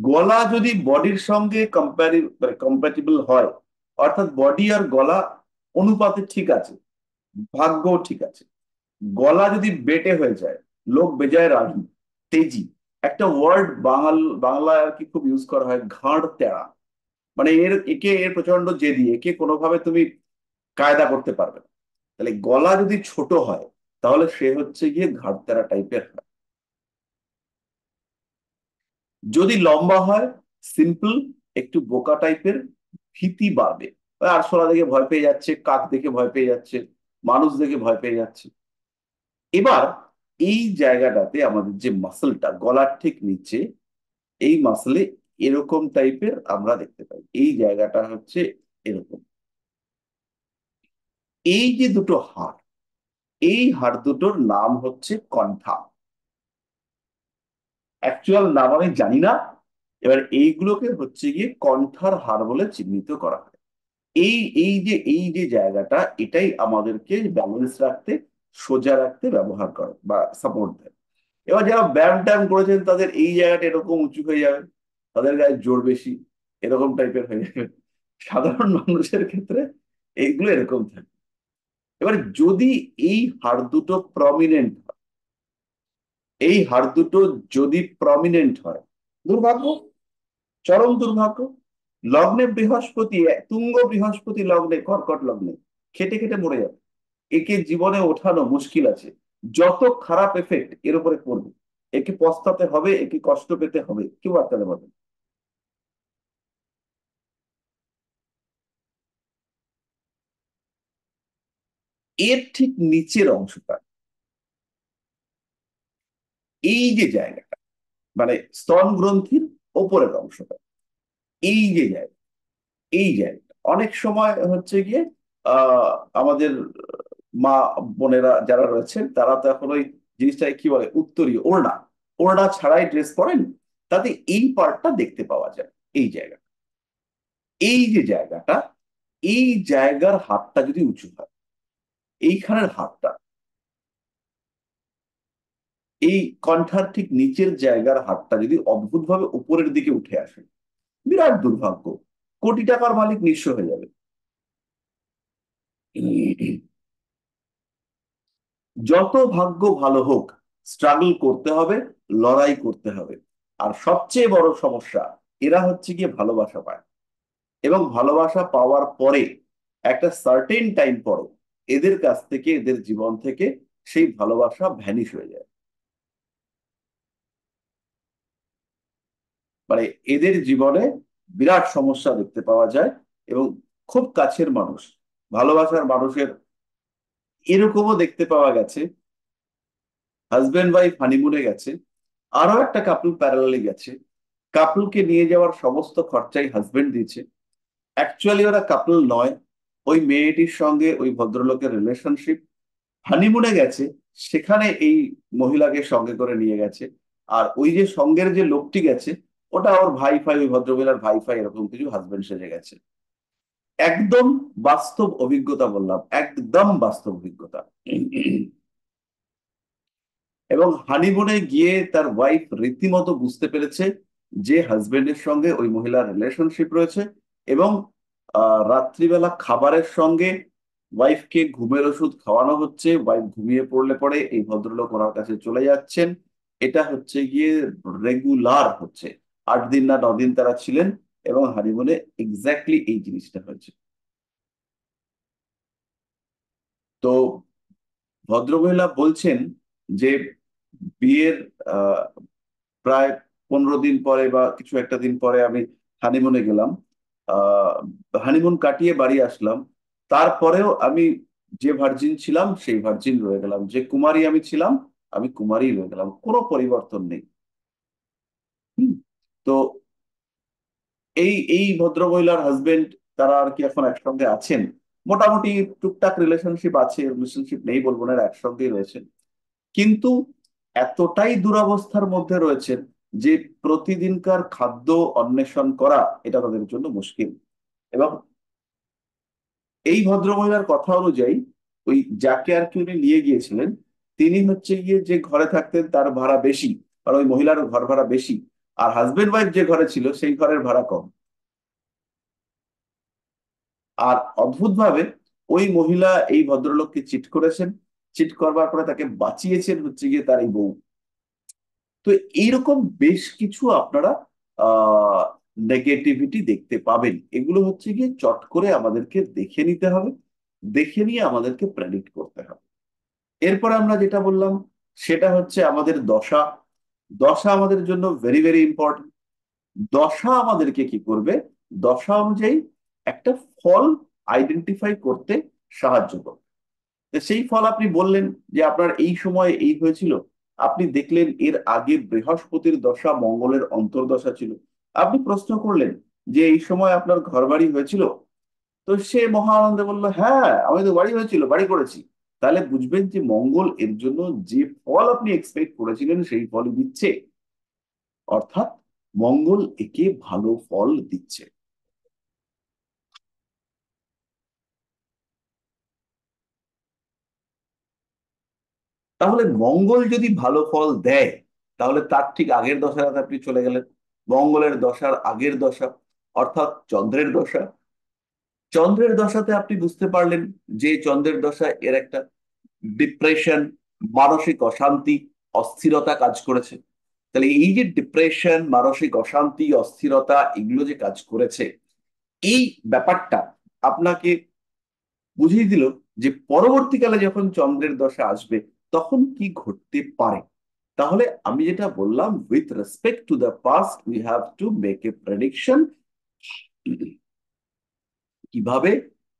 গলা যদি বডির সঙ্গে কম্প্যাটিবল হয়, অর্থাৎ বডি আর গলা অনুপাতে ঠিক আছে, ভাগ্য ঠিক আছে, গলা যদি বেটে হয়ে যায়, লোক বেজায় রাগী, তেজি, একটা ওয়ার্ড বাংলায় আর কি খুব ইউজ করা হয়, ঘাড় তেড়া। মানে এর প্রচন্ড জেদি, একে কোনোভাবে তুমি কায়দা করতে পারবে না। তাহলে গলা যদি ছোট হয় তাহলে সে হচ্ছে গিয়ে ঘাড় টাইপের হয়। যদি লম্বা হয় সিম্পল, একটু বোকা টাইপের, ভীতি বাড়বে। ওই আরশোলা দেখে ভয় পেয়ে যাচ্ছে, কাক দেখে ভয় পেয়ে যাচ্ছে, মানুষ দেখে ভয় পেয়ে যাচ্ছে। এবার এই জায়গাটাতে আমাদের যে মাসলটা গলার ঠিক নিচে, এই মাসলে এরকম টাইপের আমরা দেখতে পাই। এই জায়গাটা হচ্ছে এরকম। এই যে দুটো হাড়, এই হাড় দুটোর নাম হচ্ছে কণ্ঠা। অ্যাকচুয়াল নাম আমি জানি না। এবার এইগুলোকে হচ্ছে গিয়ে কণ্ঠার হাড় বলে চিহ্নিত করা হয়। এই এই যে জায়গাটা, এটাই আমাদেরকে ব্যালেন্স রাখতে, সোজা রাখতে ব্যবহার করে বা সাপোর্ট দেয়। এবার যারা ব্যায়াম ট্যায়াম করেছেন তাদের এই জায়গাটা এরকম উঁচু হয়ে যাবে, তাদের গায়ে জোর বেশি, এরকম টাইপের হয়ে যাবে। সাধারণ মানুষের ক্ষেত্রে এইগুলো এরকম থাকে। এবার যদি এই হাড় দুটো প্রমিনেন্ট, এই হাড় দুটো যদি প্রমিনেন্ট হয়, দুর্ভাগ্য, চরম দুর্ভাগ্য। লগ্নে বৃহস্পতি, তুঙ্গ বৃহস্পতি লগ্নে, কর্কট লগ্নে, খেটে খেটে মরে যাবে। একে জীবনে ওঠানো মুশকিল আছে। যত খারাপ এফেক্ট এর উপরে পড়বে, একে পস্তাতে হবে, একে কষ্ট পেতে হবে, কেউ আটকাতে পারবে না। এর ঠিক নিচের অংশটা, এই যে জায়গাটা, মানে স্তন গ্রন্থির ওপরের অংশটা, এই যে জায়গা, এই জায়গাটা অনেক সময় হচ্ছে গিয়ে আহ আমাদের মা বোনেরা যারা রয়েছেন তারা তো এখন ওই জিনিসটাকে কি বলে, উত্তরীয় ওড়না, ওড়না ছাড়াই ড্রেস পরেন, তাতে এই পার্টটা দেখতে পাওয়া যায়। এই জায়গা, এই যে জায়গাটা, এই জায়গার হাতটা যদি উঁচু হয়, এইখানের হাতটা, এই কণ্ঠার ঠিক নিচের জায়গার হাতটা যদি অদ্ভুতভাবে উপরের দিকে উঠে আসে, বিরাট দুর্ভাগ্য, কোটি টাকার মালিক নিঃস্ব হয়ে যাবে। যত ভাগ্য ভালো হোক, স্ট্রাগল করতে হবে, লড়াই করতে হবে। আর সবচেয়ে বড় সমস্যা, এরা হচ্ছে গিয়ে ভালোবাসা পায়, এবং ভালোবাসা পাওয়ার পরে একটা সার্টেন টাইম পরে এদের কাছ থেকে, এদের জীবন থেকে সেই ভালোবাসা ভ্যানিশ হয়ে যায়। মানে এদের জীবনে বিরাট সমস্যা দেখতে পাওয়া যায়। এবং খুব কাছের মানুষ, ভালোবাসার মানুষের, এরকমও দেখতে পাওয়া গেছে, হাজবেন্ড ওয়াইফ হানিমুনে গেছে, আরো একটা কাপল প্যারালালি গেছে, কাপলকে নিয়ে যাওয়ার সমস্ত খরচাই হাজবেন্ড দিয়েছে। অ্যাকচুয়ালি ওরা কাপল নয়, ওই মেয়েটির সঙ্গে ওই ভদ্রলোকের রিলেশনশিপ, হানিমুনে গেছে, সেখানে এই মহিলাকে সঙ্গে করে নিয়ে গেছে। আর ওই যে সঙ্গের যে লোকটি গেছে, ওটা ওর ভাই ফাই, ওই ভদ্রমহিলার ভাই ফাই, এরকম কিছু হাজবেন্ড সেজে গেছে। একদম বাস্তব অভিজ্ঞতা বললাম, একদম বাস্তব অভিজ্ঞতা। এবং হানিমুনে গিয়ে তার ওয়াইফ রীতিমতো বুঝতে পেরেছে যে হাজবেন্ডের সঙ্গে ওই মহিলার রিলেশনশিপ রয়েছে। এবং রাত্রিবেলা খাবারের সঙ্গে ওয়াইফকে ঘুমের ওষুধ খাওয়ানো হচ্ছে, ওয়াইফ ঘুমিয়ে পড়লে পরে এই ভদ্রলোক ওনার কাছে চলে যাচ্ছেন। এটা হচ্ছে গিয়ে রেগুলার হচ্ছে। 8 দিন না 9 দিন তারা ছিলেন, এবং হানিমুনে এক্স্যাক্টলি এই জিনিসটা হয়েছে। তো ভদ্রমহিলা বলছেন যে বিয়ের আহ প্রায় 15 দিন পরে বা কিছু একটা দিন পরে আমি হানিমুনে গেলাম। আহ হানিমুন কাটিয়ে বাড়ি আসলাম। তারপরেও আমি যে ভার্জিন ছিলাম সেই ভার্জিন রয়ে গেলাম, যে কুমারী আমি ছিলাম আমি কুমারী রয়ে গেলাম, কোনো পরিবর্তন নেই। হুম। তো এই এই ভদ্রমহিলার হাজবেন্ড, তারা আর কি এখন একসঙ্গে আছেন। মোটামুটি টুকটাক রিলেশনশিপ আছে, রিলেশনশিপ নেই বলবো না, একসঙ্গেই রয়েছেন। কিন্তু এতটাই দুরবস্থার মধ্যে রয়েছেন যে প্রতিদিনকার খাদ্য অন্বেষণ করা এটা তাদের জন্য মুশকিল। এবং এই ভদ্রমহিলার কথা অনুযায়ী, ওই যাকে আর কি উনি নিয়ে গিয়েছিলেন, তিনি হচ্ছে গিয়ে যে ঘরে থাকতেন তার ভাড়া বেশি, আর ওই মহিলার ঘর ভাড়া বেশি। আর হাজবেন্ড ওয়াইফ যে ঘরে ছিল সেই ঘরের ভাড়া কম। আর অদ্ভুতভাবে ওই মহিলা এই ভদ্রলোককে চিট করেছেন, চিট করবার পরে তাকে বাঁচিয়েছেন হচ্ছে গিয়ে তার এই বউ। তো এইরকম বেশ কিছু আপনারা আহ নেগেটিভিটি দেখতে পাবেন। এগুলো হচ্ছে গিয়ে চট করে আমাদেরকে দেখে নিতে হবে, দেখে নিয়ে আমাদেরকে প্রেডিক্ট করতে হবে। এরপর আমরা যেটা বললাম সেটা হচ্ছে আমাদের দশা। দশা আমাদের জন্য ভেরি ভেরি ইম্পর্টেন্ট। দশা আমাদেরকে কি করবে, দশা অনুযায়ী একটা ফল আইডেন্টিফাই করতে সাহায্য করবে। তো সেই ফল আপনি বললেন যে আপনার এই সময় এই হয়েছিল, আপনি দেখলেন এর আগে বৃহস্পতির দশা মঙ্গলের অন্তর্দশা ছিল, আপনি প্রশ্ন করলেন যে এই সময় আপনার ঘর বাড়ি হয়েছিল, তো সে মহা আনন্দে বললো হ্যাঁ আমি তো বাড়ি হয়েছিল, বাড়ি করেছি। তাহলে বুঝবেন যে মঙ্গল এর জন্য যে ফল আপনি এক্সপেক্ট করেছিলেন সেই ফলই দিচ্ছে, অর্থাৎ মঙ্গল একে ভালো ফল দিচ্ছে। তাহলে মঙ্গল যদি ভালো ফল দেয়, তাহলে তার ঠিক আগের দশাতে আপনি চলে গেলেন, মঙ্গলের দশার আগের দশা অর্থাৎ চন্দ্রের দশা। চন্দ্রের দশাতে আপনি বুঝতে পারলেন যে চন্দ্রের দশা এর একটা ডিপ্রেশন, মানসিক অশান্তি, অস্থিরতা কাজ করেছে। তাহলে এই যে ডিপ্রেশন, মানসিক অশান্তি, অস্থিরতা এগুলো যে কাজ করেছে, এই ব্যাপারটা আপনাকে বুঝিয়ে দিল যে পরবর্তীকালে যখন চন্দ্রের দশা আসবে তখন কি ঘটতে পারে। তাহলে আমি যেটা বললাম, with respect to the past we have to make a prediction, কিভাবে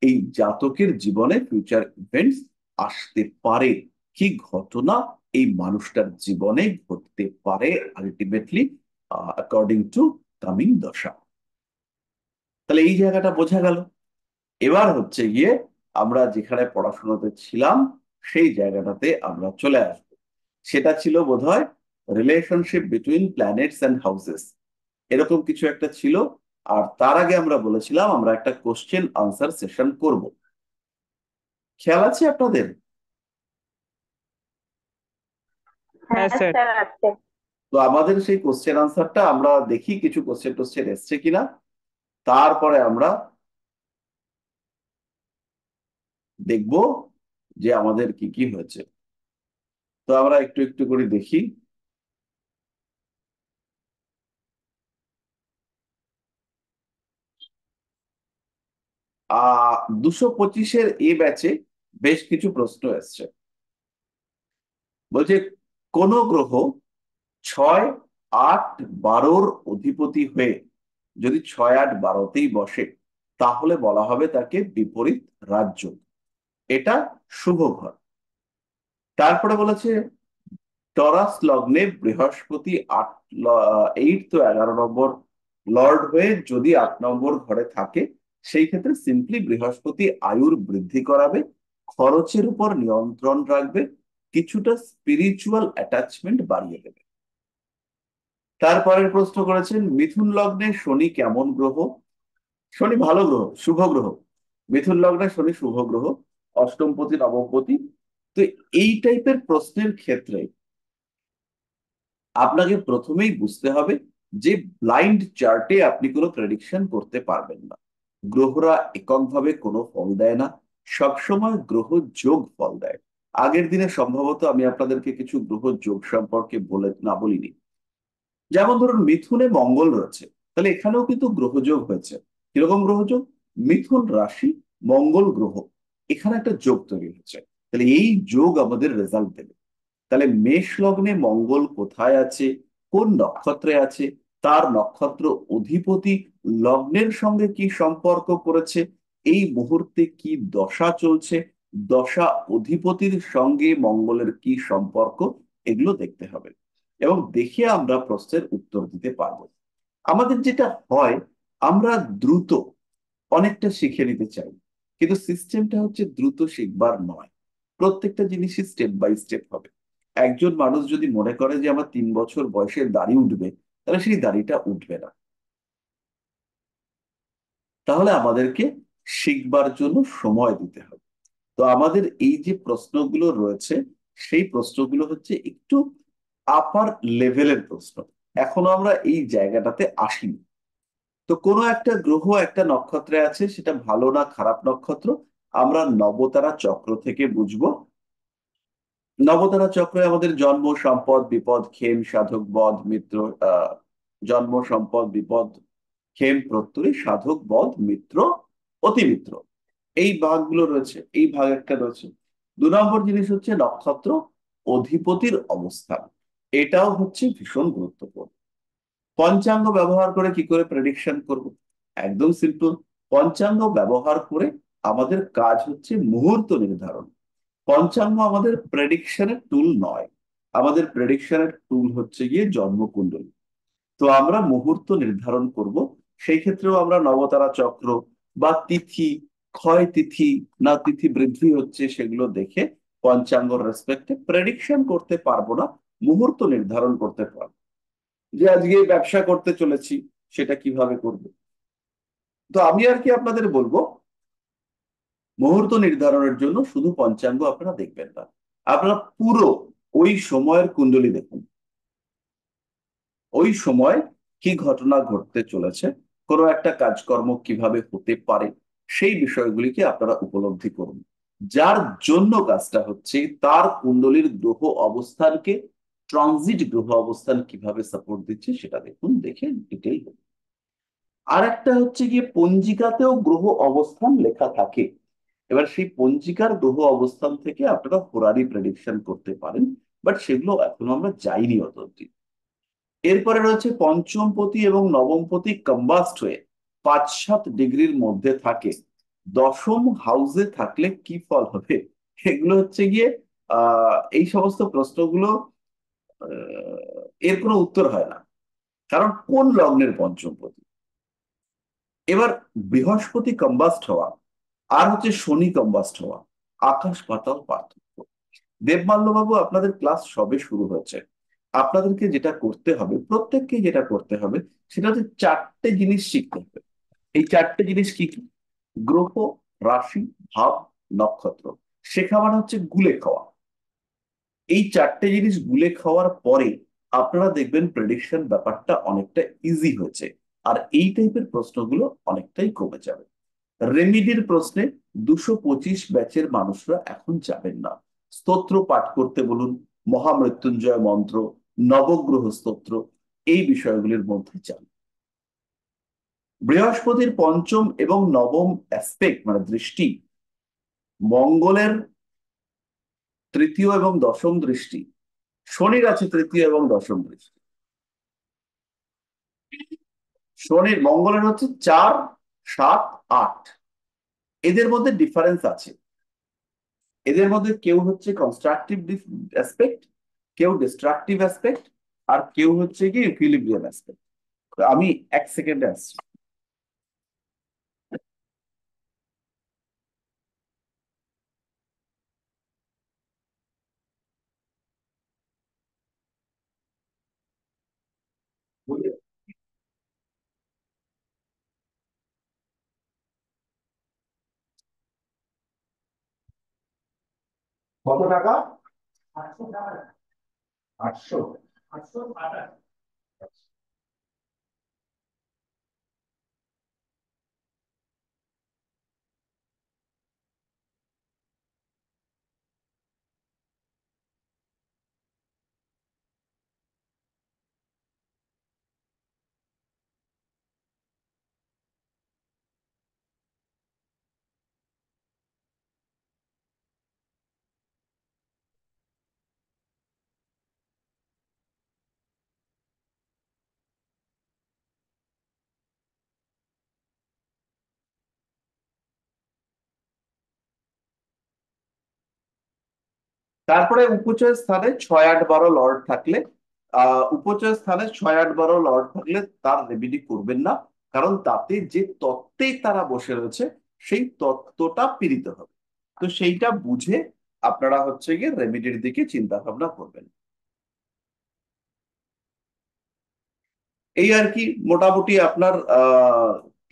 এই জাতকের জীবনে ফিউচার ইভেন্টস আসতে পারে, কি ঘটনা এই মানুষটার জীবনে ঘটতে পারে আলটিমেটলি অ্যাকর্ডিং টু কামিং দশা। তাহলে এই জায়গাটা বোঝা গেল। এবার হচ্ছে গিয়ে আমরা যেখানে পড়াশোনাতে ছিলাম সেই জায়গাটাতে আমরা চলে আসবো। সেটা ছিল বোধহয় relationship between planets and houses, এরকম কিছু একটা ছিল। আর তার আগে আমরা বলেছিলাম আমরা একটা কোশ্চেন আনসার সেশন করব, খেয়াল আছে আপনাদের? হ্যাঁ হ্যাঁ স্যার। স্যার আছে। তো আমাদের সেই কোশ্চেন আনসারটা আমরা দেখি কিছু কোশ্চেন টোশ্চেন এসছে কিনা, তারপরে আমরা দেখব যে আমাদের কি কি হয়েছে। তো আমরা একটু একটু করে দেখি। 225-এর এ ব্যাচে বেশ কিছু প্রশ্ন এসছে। বলছে কোন গ্রহ 6, 8, 12-র অধিপতি হয়ে যদি 6, 8, 12তেই বসে তাহলে বলা হবে তাকে বিপরীত রাজ্য, এটা শুভ ঘর। তারপরে বলেছে টরাস লগ্নে বৃহস্পতি 8 তো 11 নম্বর লর্ড হয়ে যদি 8 নম্বর ঘরে থাকে, সেই ক্ষেত্রে সিম্পলি বৃহস্পতি আয়ুর বৃদ্ধি করাবে, খরচের উপর নিয়ন্ত্রণ রাখবে, কিছুটা স্পিরিচুয়াল অ্যাটাচমেন্ট বাড়িয়ে দেবে। তারপরের প্রশ্ন করেছেন মিথুন লগ্নে শনি কেমন গ্রহ। শনি ভালো গ্রহ, শুভ গ্রহ। মিথুন লগ্নে শনি শুভ গ্রহ, অষ্টমপতি নবমপতি। তো এই টাইপের প্রশ্নের ক্ষেত্রে আপনাকে প্রথমেই বুঝতে হবে যে ব্লাইন্ড চার্টে আপনি কোনো প্রেডিকশন করতে পারবেন না। গ্রহরা এককভাবে কোনো ফল দেয় না, সবসময় গ্রহ যোগ ফল দেয়। আগের দিনে সম্ভবত আমি আপনাদেরকে কিছু গ্রহ যোগ সম্পর্কে বলিনি। যেমন ধরুন মিথুনে মঙ্গল রয়েছে, তাহলে এখানেও কিন্তু গ্রহযোগ হয়েছে। কিরকম গ্রহযোগ? মিথুন রাশি, মঙ্গল গ্রহ, এখানে একটা যোগ তৈরি হচ্ছে। তাহলে এই যোগ আমাদের রেজাল্ট দেবে। তাহলে মেষ লগ্নে মঙ্গল কোথায় আছে, কোন নক্ষত্রে আছে, তার নক্ষত্র অধিপতি লগ্নের সঙ্গে কি সম্পর্ক করেছে, এই মুহূর্তে কি দশা চলছে, দশা অধিপতির সঙ্গে মঙ্গলের কি সম্পর্ক, এগুলো দেখতে হবে এবং দেখে আমরা প্রশ্নের উত্তর দিতে পারবো। আমাদের যেটা হয়, আমরা দ্রুত অনেকটা শিখে নিতে চাই, কিন্তু সিস্টেমটা হচ্ছে দ্রুত শিখবার নয়, প্রত্যেকটা জিনিসই স্টেপ বাই স্টেপ হবে। একজন মানুষ যদি মনে করে যে আমার 3 বছর বয়সে দাড়ি উঠবে, তাহলে সেই দাড়িটা উঠবে না। তাহলে আমাদেরকে শিখবার জন্য সময় দিতে হবে। তো আমাদের এই যে প্রশ্নগুলো রয়েছে সেই প্রশ্নগুলো হচ্ছে একটু আপার লেভেলের প্রশ্ন, এখনো আমরা এই জায়গাটাতে আসিনি। তো কোনো একটা গ্রহ একটা নক্ষত্রে আছে, সেটা ভালো না খারাপ নক্ষত্র আমরা নবতারা চক্র থেকে বুঝবো। নবতারা চক্রে আমাদের জন্ম, সম্পদ, বিপদ, ক্ষেম, সাধক, বধ, মিত্র, জন্ম, সম্পদ, বিপদ, ক্ষেম প্রত্যয়ী সাধক বধ মিত্র অতিমিত্র, এই ভাগগুলো রয়েছে, এই ভাগ একটা রয়েছে। 2 নম্বর জিনিস হচ্ছে নক্ষত্র অধিপতির অবস্থান, এটাও হচ্ছে ভীষণ গুরুত্বপূর্ণ। পঞ্চাঙ্গ ব্যবহার করে কি করে প্রেডিকশন করব? একদম সিম্পল। পঞ্চাঙ্গ ব্যবহার করে আমাদের কাজ হচ্ছে মুহূর্ত নির্ধারণ। পঞ্চাঙ্গ আমাদের প্রেডিকশনের টুল নয়, আমাদের প্রেডিকশনের টুল হচ্ছে গিয়ে জন্মকুণ্ডলী। তো আমরা মুহূর্ত নির্ধারণ করব, সেই ক্ষেত্রেও আমরা নবতারা চক্র বা তিথি, ক্ষয় তিথি না তিথি বৃদ্ধি হচ্ছে সেগুলো দেখে পঞ্চাঙ্গর রেসপেক্টে প্রেডিকশন করতে পারবো না, মুহূর্ত নির্ধারণ করতে পারবো। যে আজকে ব্যবসা করতে চলেছি, সেটা কিভাবে করব? তো আমি আর কি আপনাদের বলবো, মুহূর্ত নির্ধারণের জন্য শুধু পঞ্চাঙ্গ আপনারা দেখবেন না, আপনারা পুরো ওই সময়ের কুণ্ডলী দেখুন। ওই সময় কি ঘটনা ঘটতে চলেছে, কোনো একটা কাজকর্ম কিভাবে হতে পারে, সেই বিষয়গুলিকে আপনারা উপলব্ধি করুন। যার জন্য কাজটা হচ্ছে তার কুণ্ডলীর গ্রহ অবস্থানকে, ট্রানজিট গ্রহ অবস্থান কিভাবে সাপোর্ট দিচ্ছে সেটা দেখুন, দেখে ডিটেল। আর একটা হচ্ছে গিয়ে পঞ্জিকাতেও গ্রহ অবস্থান লেখা থাকে। এবার সেই পঞ্জিকার গ্রহ অবস্থান থেকে আপনারা হোরারি প্রেডিকশন করতে পারেন, বাট সেগুলো এখনো আমরা যাইনি অত অব্দি। এরপরে রয়েছে পঞ্চমপতি এবং নবমপতি কম্বাস্ট হয়ে 5-7 ডিগ্রির মধ্যে থাকে, দশম হাউসে থাকলে কি ফল হবে? এগুলো হচ্ছে গিয়ে এই সমস্ত প্রশ্নগুলো এর কোনো উত্তর হয় না, কারণ কোন লগ্নের পঞ্চমপতি। এবার বৃহস্পতি কম্বাস্ট হওয়া আর হচ্ছে শনি কম্বাস্ট হওয়া, আকাশ পাতাল পার্থক্য। দেবমাল্য বাবু, আপনাদের ক্লাস সবে শুরু হয়েছে, আপনাদেরকে যেটা করতে হবে, প্রত্যেককে যেটা করতে হবে, সেটা হচ্ছে 4টে জিনিস শিখতে হবে। এই 4টে জিনিস কি কি? গ্রহ, রাশি, ভাব, নক্ষত্র। শেখা মানে হচ্ছে গুলে খাওয়া। এই 4টে জিনিস গুলে খাওয়ার পরে আপনারা দেখবেন প্রেডিকশন ব্যাপারটা অনেকটা ইজি হয়েছে, আর এই টাইপের প্রশ্নগুলো অনেকটাই কমে যাবে। রেমিডির প্রশ্নে 225 ব্যাচের মানুষরা এখন যাবেন না। স্তোত্র পাঠ করতে বলুন, মহামৃত্যুঞ্জয় মন্ত্র, নবগ্রহ স্তোত্র, এই বিষয়গুলির মধ্যে যান। বৃহস্পতির পঞ্চম এবং নবম অ্যাসপেক্ট মানে দৃষ্টি, মঙ্গলের তৃতীয় এবং দশম দৃষ্টি, শনির আছে তৃতীয় এবং দশম দৃষ্টি। শনির, মঙ্গলের হচ্ছে 4, 7, 8, এদের মধ্যে ডিফারেন্স আছে। এদের মধ্যে কেউ হচ্ছে কনস্ট্রাকটিভ অ্যাসপেক্ট, কেউ ডিস্ট্রাকটিভ অ্যাসপেক্ট, আর কেউ হচ্ছে কি ইকুইলিব্রিয়াম অ্যাসপেক্ট। আমি 1 সেকেন্ডে আসছি। কত টাকা? 800। তারপরে উপচয় স্থানে 6, 8, 12 লর্ড থাকলে, উপচয় স্থানে 6, 8, 12 লর্ড থাকলে তার রেমেডি করবেন না, কারণ তাতে যে তত্ত্বেই তারা বসে রয়েছে সেই তত্ত্বটা পীড়িত হবে। তো সেইটা বুঝে আপনারা হচ্ছে গিয়ে রেমেডির দিকে চিন্তা ভাবনা করবেন। এই আর কি মোটামুটি আপনার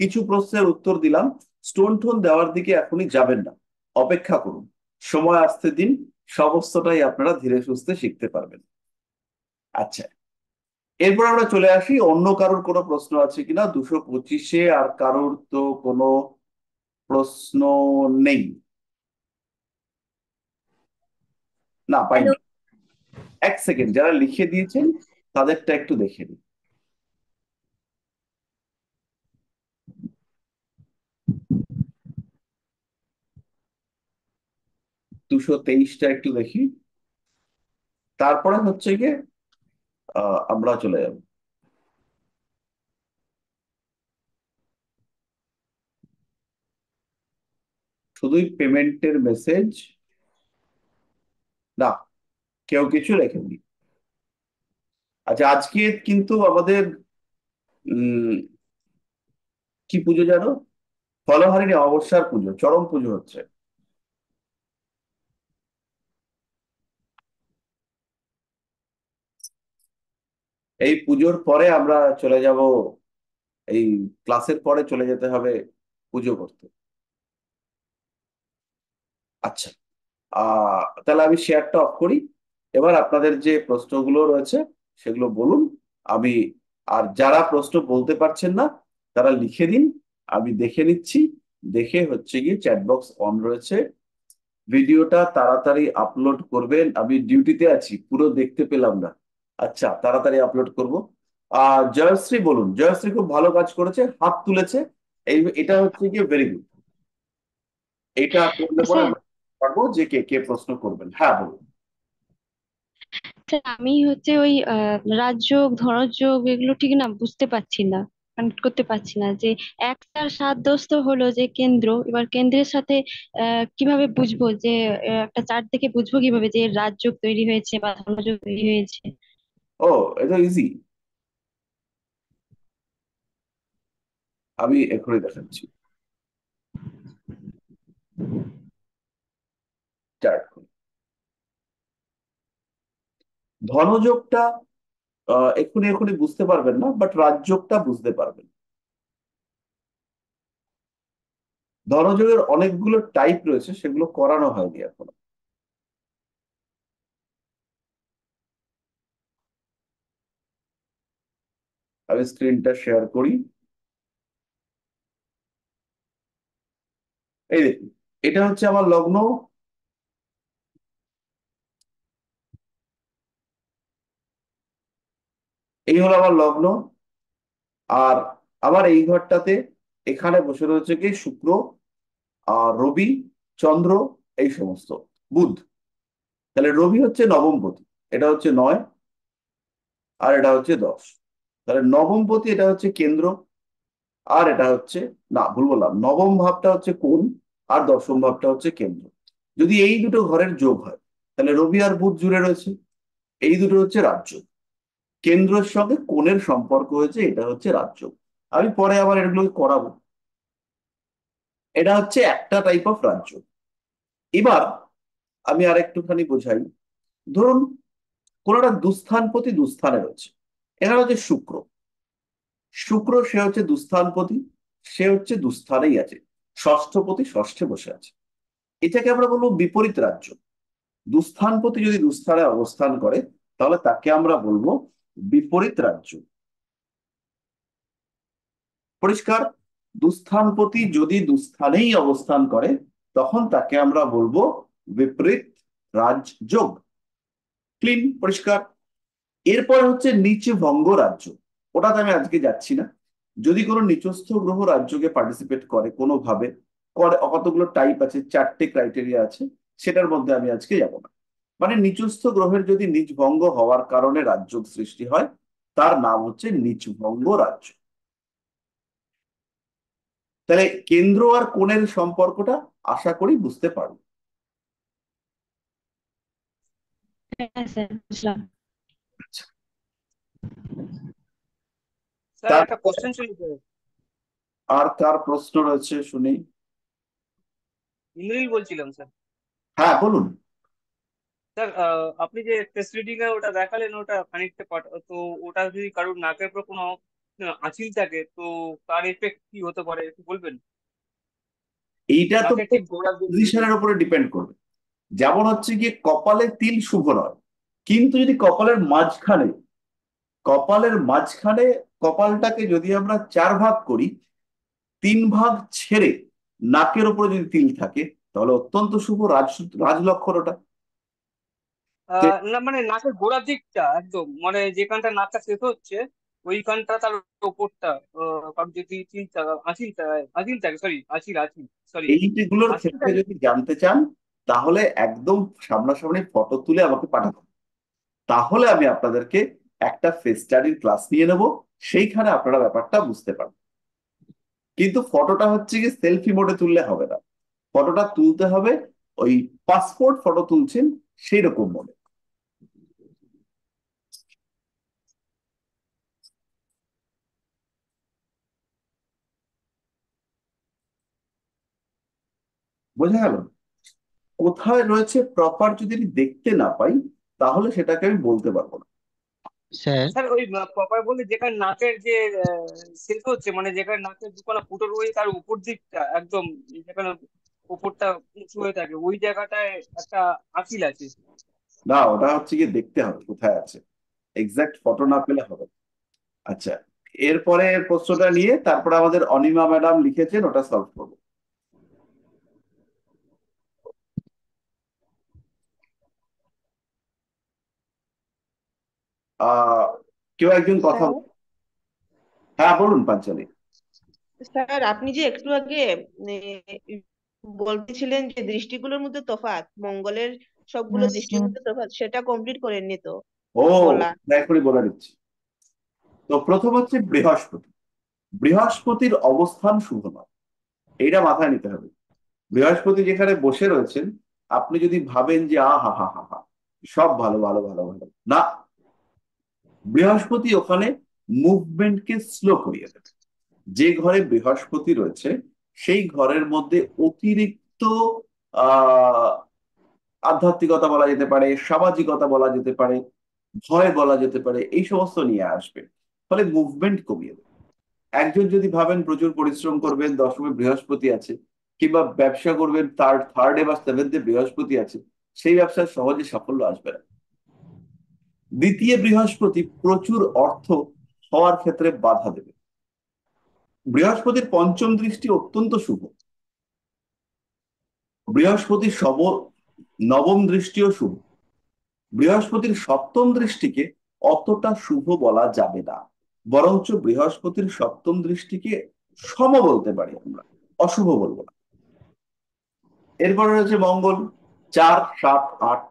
কিছু প্রশ্নের উত্তর দিলাম। স্টোন টোন দেওয়ার দিকে এখনই যাবেন না, অপেক্ষা করুন, সময় আসতে দিন, সমস্তটাই আপনারা ধীরে সুস্থে শিখতে পারবেন। আচ্ছা, এরপর আমরা চলে আসি, অন্য কারোর কোনো প্রশ্ন আছে কিনা 225-এ? আর কারোর তো কোনো প্রশ্ন নেই। না, হ্যালো। পাইনি। 1 সেকেন্ড, যারা লিখে দিয়েছেন তাদেরটা একটু দেখে নিন। 223টা একটু দেখি, তারপরে হচ্ছে গিয়ে আমরা চলে যাব। শুধুই পেমেন্টের মেসেজ না, কেউ কিছু লেখেননি। আচ্ছা, আজকে কিন্তু আমাদের উম কি পুজো জানো? ফলহারিণী অমাবস্যার পুজো, চরম পুজো হচ্ছে। এই পুজোর পরে আমরা চলে যাব, এই ক্লাসের পরে চলে যেতে হবে পুজো করতে। আচ্ছা, তাহলে আমি শেয়ারটা অফ করি। এবার আপনাদের যে প্রশ্নগুলো রয়েছে সেগুলো বলুন। আমি, আর যারা প্রশ্ন বলতে পারছেন না তারা লিখে দিন, আমি দেখে নিচ্ছি। দেখে হচ্ছে গিয়ে চ্যাট বক্স অন রয়েছে, ভিডিওটা তাড়াতাড়ি আপলোড করবেন। আমি ডিউটিতে আছি, পুরো দেখতে পেলাম না। আচ্ছা, তাড়াতাড়ি আপলোড করব। জয়শ্রী বলুন, জয়শ্রী খুব ভালো কাজ করেছে, হাত তুলেছে। এটা হচ্ছে গিয়ে ভেরি গুড। এটা করলে পরে স্যার আমরা পারবো যে কে কে প্রশ্ন করবেন। হ্যাঁ বলুন। স্যার আমি হচ্ছে ওই রাজযোগ ধনযোগ এগুলো ঠিক না বুঝতে পারছি না, কানেক্ট করতে পারছি না যে একটার সাত দোষ তো হলো যে কেন্দ্র, এবার কেন্দ্রের সাথে কিভাবে বুঝবো যে একটা চার্ট দেখে বুঝবো কিভাবে যে রাজযোগ তৈরি হয়েছে বা ধনযোগ তৈরি হয়েছে। ও, এটা ইজি, আমি এখনই দেখাচ্ছি। চার্ট খুলি। ধনযোগটা এক্ষুনি এক্ষুনি বুঝতে পারবেন না, বাট রাজযোগটা বুঝতে পারবেন। ধনযোগের অনেকগুলো টাইপ রয়েছে, সেগুলো করানো হয়নি এখনো। আমি স্ক্রিনটা শেয়ার করি। এই দেখুন, এটা হচ্ছে আমার লগ্ন, এই হলো আমার লগ্ন। আর আমার এই ঘরটাতে এখানে বসে রয়েছে কি শুক্র, আর রবি, চন্দ্র, এই সমস্ত, বুধ। তাহলে রবি হচ্ছে নবমপতি, এটা হচ্ছে 9, আর এটা হচ্ছে 10। তাহলে নবমপতি এটা হচ্ছে কেন্দ্র, আর এটা হচ্ছে, না ভুল বললাম, নবম ভাবটা হচ্ছে কোণ, আর দশম ভাবটা হচ্ছে কেন্দ্র। যদি এই দুটো ঘরের যোগ হয় তাহলে রবি আর বুধ জুড়ে রয়েছে, এই দুটো হচ্ছে রাজ্য। কেন্দ্রের সঙ্গে কোণের সম্পর্ক হয়েছে, এটা হচ্ছে রাজ্য। আমি পরে আবার এগুলো করাবো। এটা হচ্ছে একটা টাইপ অফ রাজ্য। এবার আমি আর একটুখানি বোঝাই। ধরুন কোন একটা দুস্থানপতি দুস্থানে রয়েছে, এখানে হচ্ছে শুক্র। শুক্র সে হচ্ছে দুস্থানপতি, সে হচ্ছে দুস্থানেই আছে, ষষ্ঠপতি ষষ্ঠে বসে আছে। এটাকে আমরা বলবো বিপরীত রাজ্য। দুস্থানপতি যদি দুস্থানে অবস্থান করে তাহলে তাকে আমরা বলবো বিপরীত রাজ্য। পরিষ্কার? দুস্থানপতি যদি দুস্থানেই অবস্থান করে তখন তাকে আমরা বলবো বিপরীত রাজযোগ। ক্লিন, পরিষ্কার? এরপর হচ্ছে নিচ ভঙ্গ রাজ্য, ওটাতে আমি আজকে যাচ্ছি না। যদি কোনো নিচস্থ গ্রহ রাজ্যকে পার্টিসিপেট করে কোনোভাবে, করে, কতগুলো টাইপ আছে, 4টে ক্রাইটেরিয়া আছে, সেটার মধ্যে আমি আজকে যাব না। মানে নিচস্থ গ্রহের যদি নিচ ভঙ্গ হওয়ার কারণে রাজ্য সৃষ্টি হয় তার নাম হচ্ছে নিচ ভঙ্গ রাজ্য। তাহলে কেন্দ্র আর কোণের সম্পর্কটা আশা করি বুঝতে পারবো। হ্যাঁ স্যার বুঝলাম। স্যার তার একটা কোশ্চেন ছিল স্যার। আর কার প্রশ্ন রয়েছে শুনি। ইন্দ্রিল বলছিলাম স্যার। হ্যাঁ বলুন। স্যার আপনি যে টেস্ট রিডিং এ ওটা দেখালেন, ওটা খানিকটা তো ওটা যদি কারোর নাকের উপর কোনো আঁচিল থাকে তো তার এফেক্ট কি হতে পারে একটু বলবেন? এইটা তো নাকের ঠিক গোড়ার দিকে যদি। পজিশনের উপরে ডিপেন্ড করবে। যেমন হচ্ছে গিয়ে কপালে তিল শুভ নয়, কিন্তু যদি কপালের মাঝখানে কপালটাকে যদি আমরা 4 ভাগ করি, 3 ভাগ ছেড়ে নাকের উপরে যদি তিল থাকে তাহলে অত্যন্ত শুভ রাজলক্ষণ ওটা। তো না মানে নাকের গোড়ার দিকটা একদম, মানে যেখানটা নাকটা শেষ হচ্ছে ওইখানটা তার ওপরটা, কারণ যদি আঁচিল থাকে, সরি আঁচিল, সরি এইগুলোর আঁচিল ক্ষেত্রে থাকে। যদি জানতে চান তাহলে একদম সামনাসামনি ফটো তুলে আমাকে পাঠাতে হবে। তাহলে আমি আপনাদেরকে একটা ফেস স্টাডির ক্লাস নিয়ে নেব, সেইখানে আপনারা ব্যাপারটা বুঝতে পারবেন। কিন্তু ফটোটা হচ্ছে কি সেলফি মোডে তুললে হবে না, ফটোটা তুলতে হবে ওই পাসপোর্ট ফটো তুলছেন সেই রকম মোডে। বোঝা গেল? কোথায় রয়েছে প্রপার যদি আমি দেখতে না পাই, তাহলে সেটাকে আমি বলতে পারবো না। স্যার। স্যার ওই প্রপার বলতে যেখানে নাকের যে শেষ হচ্ছে, মানে যেখানে নাকের দুখানা ফুটো রয়েছে তার উপর দিকটা একদম, যেখানে উপরটা উঁচু হয়ে থাকে ওই জায়গাটায় একটা আঁচিল আছে। না, ওটা হচ্ছে কি দেখতে হবে কোথায় আছে, এক্সাক্ট ফটো না পেলে হবে না। আচ্ছা, এরপরে প্রশ্নটা নিয়ে তারপরে আমাদের অনিমা ম্যাডাম লিখেছেন, ওটা সলভ করবো। আহ কেউ একজন কথা স্যার হ্যাঁ বলুন পাঞ্চালি। স্যার আপনি যে একটু আগে বলতেছিলেন যে দৃষ্টিগুলোর মধ্যে তফাৎ, মঙ্গলের সবগুলো দৃষ্টির মধ্যে তফাৎ, সেটা কমপ্লিট করেননি তো ও, বলা। এখনই বলে দিচ্ছি। তো প্রথম হচ্ছে বৃহস্পতি। বৃহস্পতির অবস্থান শুভ নয়, এইটা মাথায় নিতে হবে। বৃহস্পতি যেখানে বসে রয়েছেন, আপনি যদি ভাবেন যে হা হা হা হা সব ভালো ভালো ভালো ভালো, না, বৃহস্পতি ওখানে মুভমেন্টকে স্লো করিয়ে দেবে। যে ঘরে বৃহস্পতি রয়েছে সেই ঘরের মধ্যে অতিরিক্ত আহ আধ্যাত্মিকতা বলা যেতে পারে, সামাজিকতা বলা যেতে পারে, ভয় বলা যেতে পারে, এই সমস্ত নিয়ে আসবে। ফলে মুভমেন্ট কমিয়ে দেবে। একজন যদি ভাবেন প্রচুর পরিশ্রম করবেন, দশমে বৃহস্পতি আছে, কিংবা ব্যবসা করবেন তার থার্ডে বা সেভেন্থে বৃহস্পতি আছে, সেই ব্যবসায় সহজে সাফল্য আসবে না। দ্বিতীয় বৃহস্পতি প্রচুর অর্থ হওয়ার ক্ষেত্রে বাধা দেবে। বৃহস্পতির পঞ্চম দৃষ্টি অত্যন্ত শুভ। বৃহস্পতির নবম দৃষ্টিও শুভ। বৃহস্পতির সপ্তম দৃষ্টিকে অতটা শুভ বলা যাবে না, বরঞ্চ বৃহস্পতির সপ্তম দৃষ্টিকে সম বলতে পারি আমরা, অশুভ বলবো না। এরপরে রয়েছে মঙ্গল, 4, 7, 8।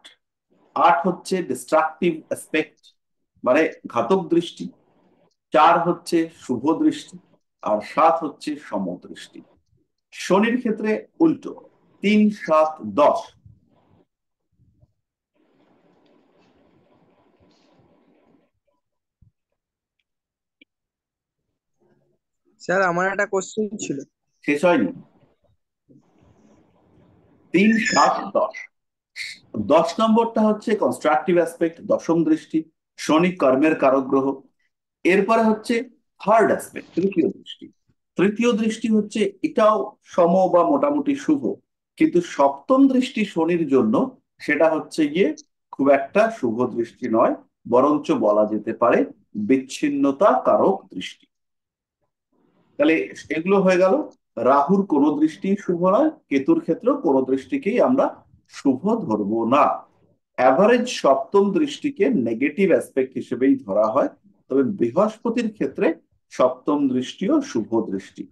8 হচ্ছে ডিস্ট্রাকটিভ অ্যাসপেক্ট, মানে ঘাতক দৃষ্টি। 4 হচ্ছে শুভ দৃষ্টি, আর 7 হচ্ছে সমদৃষ্টি। শনির ক্ষেত্রে উল্টো, 3, 7, 10। স্যার আমার একটা কোশ্চেন ছিল। শেষ হয়নি। 3, 7, 10। 10 নম্বরটা হচ্ছে কনস্ট্রাকটিভ অ্যাসপেক্ট, দশম দৃষ্টি। শনি কর্মের কারক গ্রহ। এরপরে হচ্ছে থার্ড অ্যাসপেক্ট, তৃতীয় দৃষ্টি। তৃতীয় দৃষ্টি হচ্ছে এটাও সম বা মোটামুটি শুভ, কিন্তু সপ্তম দৃষ্টি শনির জন্য সেটা হচ্ছে গিয়ে খুব একটা শুভ দৃষ্টি নয়, বরঞ্চ বলা যেতে পারে বিচ্ছিন্নতা কারক দৃষ্টি। তাহলে এগুলো হয়ে গেল। রাহুর কোন দৃষ্টি শুভ নয়, কেতুর ক্ষেত্রেও কোন দৃষ্টিকেই আমরা শুভ ধরবো না। অ্যাভারেজ সপ্তম দৃষ্টিকে নেগেটিভ অ্যাসপেক্ট হিসেবেই ধরা হয়, তবে বৃহস্পতির ক্ষেত্রে সপ্তম দৃষ্টিও শুভ দৃষ্টি।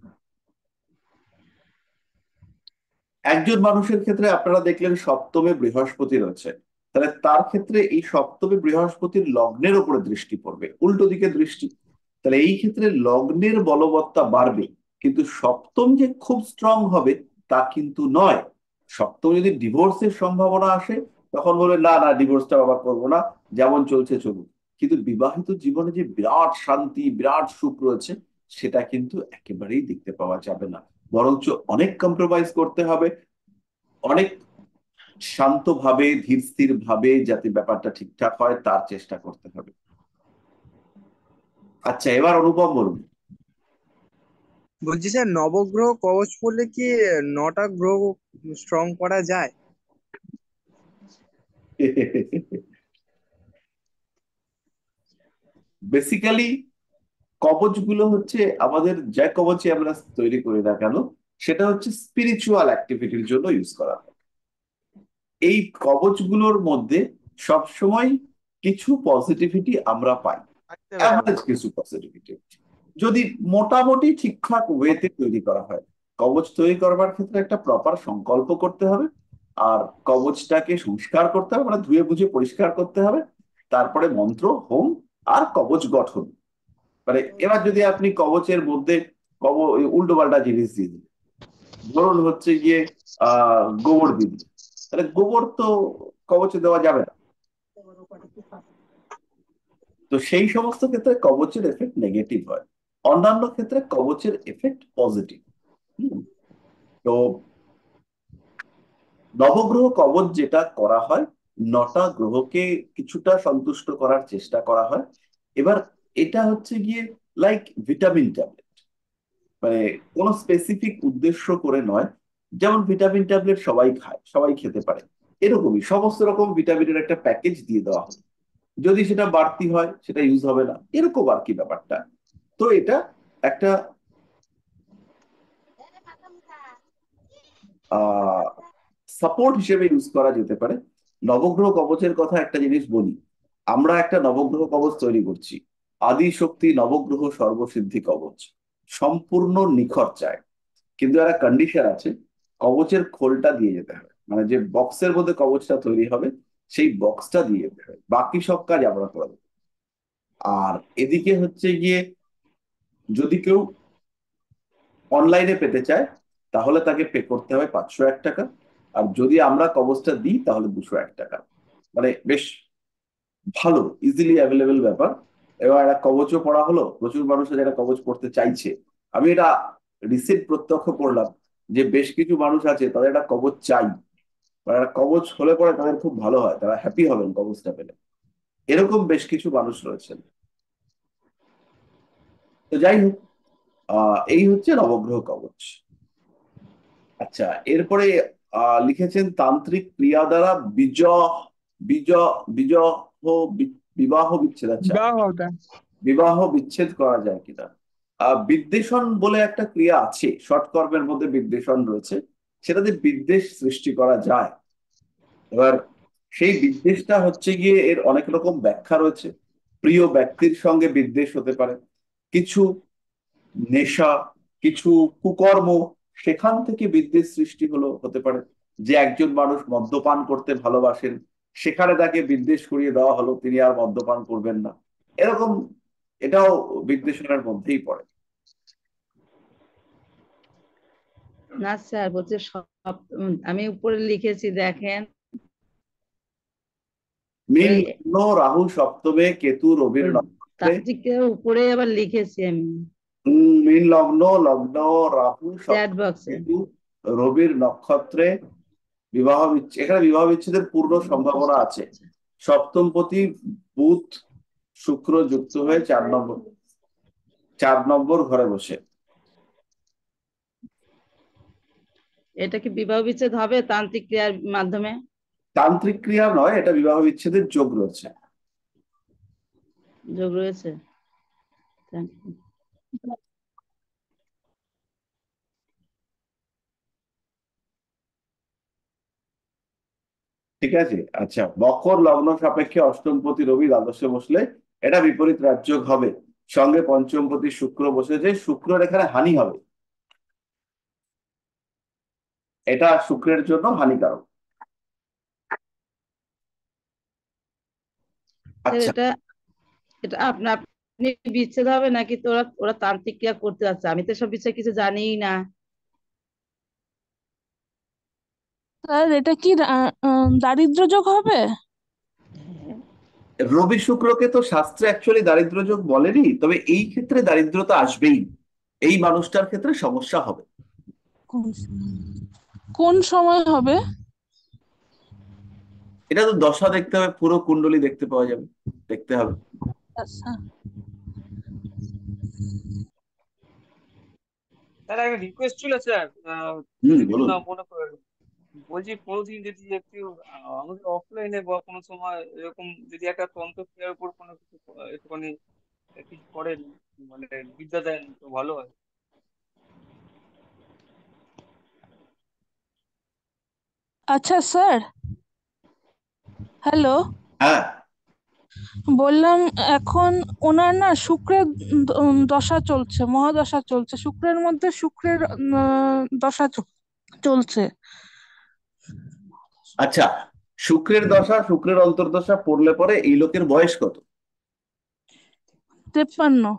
একজন মানুষের ক্ষেত্রে আপনারা দেখলেন সপ্তমে বৃহস্পতি রয়েছে, তাহলে তার ক্ষেত্রে এই সপ্তমে বৃহস্পতির লগ্নের উপরে দৃষ্টি পড়বে, উল্টো দিকে দৃষ্টি। তাহলে এই ক্ষেত্রে লগ্নের বলবত্তা বাড়বে, কিন্তু সপ্তম যে খুব স্ট্রং হবে তা কিন্তু নয়। সপ্তম যদি ডিভোর্সের সম্ভাবনা আসে, তখন বলবে না না ডিভোর্সটা আবার করবো না, যেমন চলছে চলুক। কিন্তু বিবাহিত জীবনে যে বিরাট শান্তি, বিরাট সুখ রয়েছে, সেটা কিন্তু একেবারেই দেখতে পাওয়া যাবে না, বরঞ্চ অনেক কম্প্রোমাইজ করতে হবে, অনেক শান্তভাবে ধীর স্থির ভাবে যাতে ব্যাপারটা ঠিকঠাক হয় তার চেষ্টা করতে হবে। আচ্ছা, এবার অনুপম বলুন। বলছি স্যার, নবগ্রহ কবচ পড়লে কি 9টা গ্রহ স্ট্রং করা যায়? বেসিক্যালি কবচগুলো হচ্ছে আমাদের, যে কবচই আমরা তৈরি করি না কেন, সেটা হচ্ছে স্পিরিচুয়াল অ্যাক্টিভিটির জন্য ইউজ করা হয়। এই কবচগুলোর মধ্যে সবসময় কিছু পজিটিভিটি আমরা পাই, আচ্ছা ম্যাডাম। অ্যাভারেজ কিছু পজিটিভিটি, যদি মোটামুটি ঠিকঠাক ওয়েতে তৈরি করা হয়। কবচ তৈরি করবার ক্ষেত্রে একটা প্রপার সংকল্প করতে হবে, আর কবচটাকে সংস্কার করতে হবে, মানে ধুয়ে বুঝে পরিষ্কার করতে হবে। তারপরে মন্ত্র, হোম, আর কবচ গঠন। মানে এবার যদি আপনি কবচের মধ্যে উল্টো পাল্টা জিনিস দিয়ে দিন, ধরুন হচ্ছে গিয়ে গোবর দিন, তাহলে গোবর তো কবচে দেওয়া যাবে না। তো সেই সমস্ত ক্ষেত্রে কবচের এফেক্ট নেগেটিভ হয়, অন্যান্য ক্ষেত্রে কবচের এফেক্ট পজিটিভ। তো নবগ্রহ কবচ যেটা করা হয়, নটা গ্রহকে কিছুটা সন্তুষ্ট করার চেষ্টা করা হয়। এবার এটা হচ্ছে গিয়ে লাইক ভিটামিন ট্যাবলেট, মানে কোনো স্পেসিফিক উদ্দেশ্য করে নয়। যেমন ভিটামিন ট্যাবলেট সবাই খায়, সবাই খেতে পারে, এরকমই সমস্ত রকম ভিটামিনের একটা প্যাকেজ দিয়ে দেওয়া হয়। যদি সেটা বাড়তি হয় সেটা ইউজ হবে না, এরকম আর কি ব্যাপারটা। তো এটা একটা সাপোর্ট হিসেবে ইউজ করা যেতে পারে। নবগ্রহ কবচের কথা একটা জিনিস বলি, আমরা একটা নবগ্রহ কবচ তৈরি করছি, আদি শক্তি নবগ্রহ সর্বসিদ্ধি কবচ, সম্পূর্ণ নিখরচায় চায়। কিন্তু একটা কন্ডিশন আছে, কবচের খোলটা দিয়ে যেতে হবে, মানে যে বক্সের মধ্যে কবচটা তৈরি হবে সেই বক্সটা দিয়ে যেতে হবে, বাকি সব কাজ আমরা করে দেবো। আর এদিকে হচ্ছে গিয়ে যদি কেউ অনলাইনে পেতে চায় তাহলে তাকে পে করতে হবে 501 টাকা। আর যদি আমরা কবচটা দিই তাহলে 201 টাকা। মানে বেশ ভালো, ইজিলি অ্যাভেলেবেল ব্যাপার। এবার একটা কবচও পড়া হলো, প্রচুর মানুষ আছে যারা কবচ পড়তে চাইছে। আমি এটা রিসেন্ট প্রত্যক্ষ করলাম যে বেশ কিছু মানুষ আছে তাদের একটা কবচ চাই, মানে একটা কবচ হলে পরে তাদের খুব ভালো হয়, তারা হ্যাপি হবেন কবচটা পেলে। এরকম বেশ কিছু মানুষ রয়েছেন। তো যাই হোক, এই হচ্ছে নবগ্রহ কবচ। আচ্ছা, এরপরে লিখেছেন তান্ত্রিক ক্রিয়া দ্বারা বিজহ বিজহ বিবাহ বিচ্ছেদ। আচ্ছা, বিবাহটা বিবাহ বিচ্ছেদ করা যায় কিনা। বিদ্বেষণ বলে একটা ক্রিয়া আছে, সৎকর্মের মধ্যে বিদ্বেষণ রয়েছে, সেটাতে বিদ্বেষ সৃষ্টি করা যায়। এবার সেই বিদ্বেষটা হচ্ছে গিয়ে এর অনেক রকম ব্যাখ্যা রয়েছে। প্রিয় ব্যক্তির সঙ্গে বিদ্বেষ হতে পারে, কিছু নেশা, কিছু কুকর্ম, সেখান থেকে বিদ্বেষ সৃষ্টি হতে পারে। যে একজন মানুষ মদ্যপান করতে ভালোবাসেন, সেখানে তাকে বিদ্বেষ করিয়ে দেওয়া হলো তিনি আর মদ্যপান করবেন না, এরকম। এটাও বিদ্বেষণের মধ্যেই পড়ে। না স্যার, বলছে সব আমি উপরে লিখেছি দেখেন, মীন ওই লগ্ন, রাহু সপ্তমে, কেতু রবির ওই নক্ষত্রে। তান্ত্রিকের উপরে আবার লিখেছি আমি মীন লগ্ন, রাহু চ্যাট সপ্তমে, বক্সে। কেতু রবির নক্ষত্রে বিবাহ বিচ্ছেদ, এখানে বিবাহ বিচ্ছেদের পূর্ণ সম্ভাবনা আছে। সপ্তমপতি বুধ শুক্র যুক্ত হয়ে 4 নম্বর ঘরে বসে। এটা কি বিবাহ বিচ্ছেদ হবে তান্ত্রিক ক্রিয়ার মাধ্যমে? তান্ত্রিক ক্রিয়া নয়, এটা বিবাহ বিচ্ছেদের যোগ রয়েছে। যোগ রয়েছে। Thank you. ঠিক আছে, আচ্ছা, মকর লগ্ন সাপেক্ষে অষ্টমপতি রবি দ্বাদশে বসলে এটা বিপরীত রাজযোগ হবে। সঙ্গে পঞ্চমপতি শুক্র বসেছে, শুক্রের এখানে হানি হবে, এটা শুক্রের জন্য হানিকারক। স্যার, আচ্ছা, এটা এটা আপনি বিচ্ছেদ হবে নাকি তোরা ওরা তান্ত্রিক ক্রিয়া করতে যাচ্ছে? আমি তো সব বিষয়ে কিছু জানিই না। স্যার এটা কি দারিদ্র যোগ হবে? রবি শুক্রকে তো শাস্ত্রে অ্যাকচুয়ালি দারিদ্র যোগ বলেনি, তবে এই ক্ষেত্রে দারিদ্রতা আসবেই, এই মানুষটার ক্ষেত্রে সমস্যা হবে। কোন কোন সময় হবে? এটা তো দশা দেখতে হবে, পুরো কুণ্ডলী দেখতে পাওয়া যাবে, দেখতে হবে। আচ্ছা স্যার একটা রিকোয়েস্ট ছিল স্যার, হুম, যদি কিছু বলুন। না মনে করেন। বলছি কোনোদিন যদি একটু আমাদের অফলাইনে বা কোনো সময় এরকম যদি একটা তন্ত্র ক্রিয়ার উপর কোনো কিছু একটুখানি কিছু করেন, মানে বিদ্যা দেন তো ভালো হয়। আচ্ছা স্যার, হ্যালো, হ্যাঁ, বললাম এখন ওনার না শুক্রের দশা চলছে, মহাদশা চলছে, শুক্রের মধ্যে শুক্রের দশা চলছে। আচ্ছা, শুক্রের দশা, শুক্রের অন্তর্দশা পড়লে পরে এই লোকের বয়স কত? 53।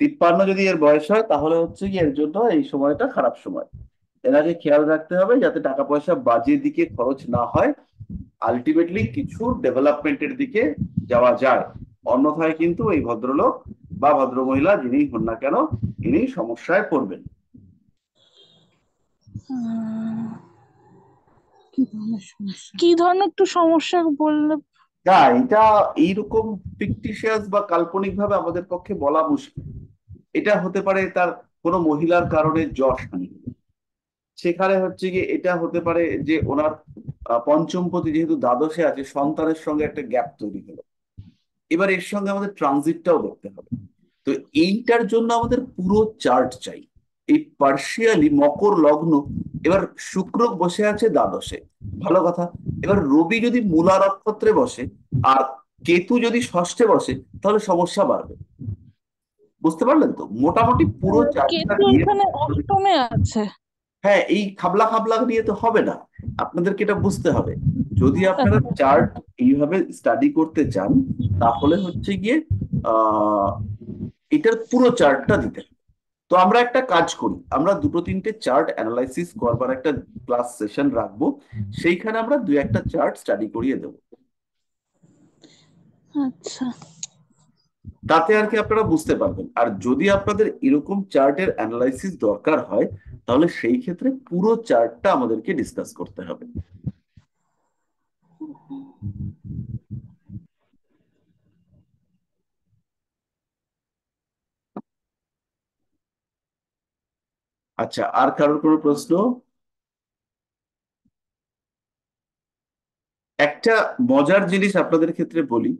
53 যদি এর বয়স হয় তাহলে হচ্ছে কি এর জন্য এই সময়টা খারাপ সময়। এনাকে খেয়াল রাখতে হবে যাতে টাকা পয়সা বাজে দিকে খরচ না হয়, আলটিমেটলি কিছু ডেভেলপমেন্টের দিকে যাওয়া যায়। অন্যথায় কিন্তু এই ভদ্রলোক বা ভদ্রমহিলা যিনি হন না কেন ইনি সমস্যায় পড়বেন। আহ, কি ধরনের একটু সমস্যা বললে? না, এটা এইরকম ফিকটিশিয়াস বা কাল্পনিক ভাবে আমাদের পক্ষে বলা মুশকিল। এটা হতে পারে তার কোনো মহিলার কারণে যশ হানি হলো, সেখানে হচ্ছে গিয়ে এটা হতে পারে যে ওনার পঞ্চমপতি যেহেতু দ্বাদশে আছে, সন্তানের সঙ্গে একটা গ্যাপ তৈরি হলো। এবার এর সঙ্গে আমাদের ট্রানজিটটাও দেখতে হবে। তো এইটার জন্য আমাদের পুরো চার্ট চাই। এই পার্শিয়ালি মকর লগ্ন, এবার শুক্র বসে আছে দ্বাদশে, ভালো কথা। এবার রবি যদি মূলা নক্ষত্রে বসে আর কেতু যদি ষষ্ঠে বসে তাহলে সমস্যা বাড়বে। বুঝতে পারলেন তো? মোটামুটি পুরো চার্টটা কেতু দিয়ে এখানে অষ্টমে আছে। হ্যাঁ, এই খাবলা খাবলা নিয়ে তো হবে না, আপনাদেরকে এটা বুঝতে হবে। যদি আপনারা চার্ট এইভাবে স্টাডি করতে চান তাহলে হচ্ছে গিয়ে আহ এটার পুরো চার্টটা দিতে হবে। তো আমরা একটা কাজ করি, আমরা দুটো তিনটে চার্ট অ্যানালাইসিস করবার একটা ক্লাস সেশন রাখবো, সেইখানে আমরা দুই একটা চার্ট স্টাডি করিয়ে দেবো। আচ্ছা। তাতে আর কি আপনারা বুঝতে পারবেন। আর যদি আপনাদের এরকম চার্টের অ্যানালাইসিস দরকার হয় তাহলে সেই ক্ষেত্রে পুরো চার্টটা আমাদেরকে ডিসকাস করতে হবে। আচ্ছা, আর কারোর কোনো প্রশ্ন? একটা মজার জিনিস আপনাদের ক্ষেত্রে বলি,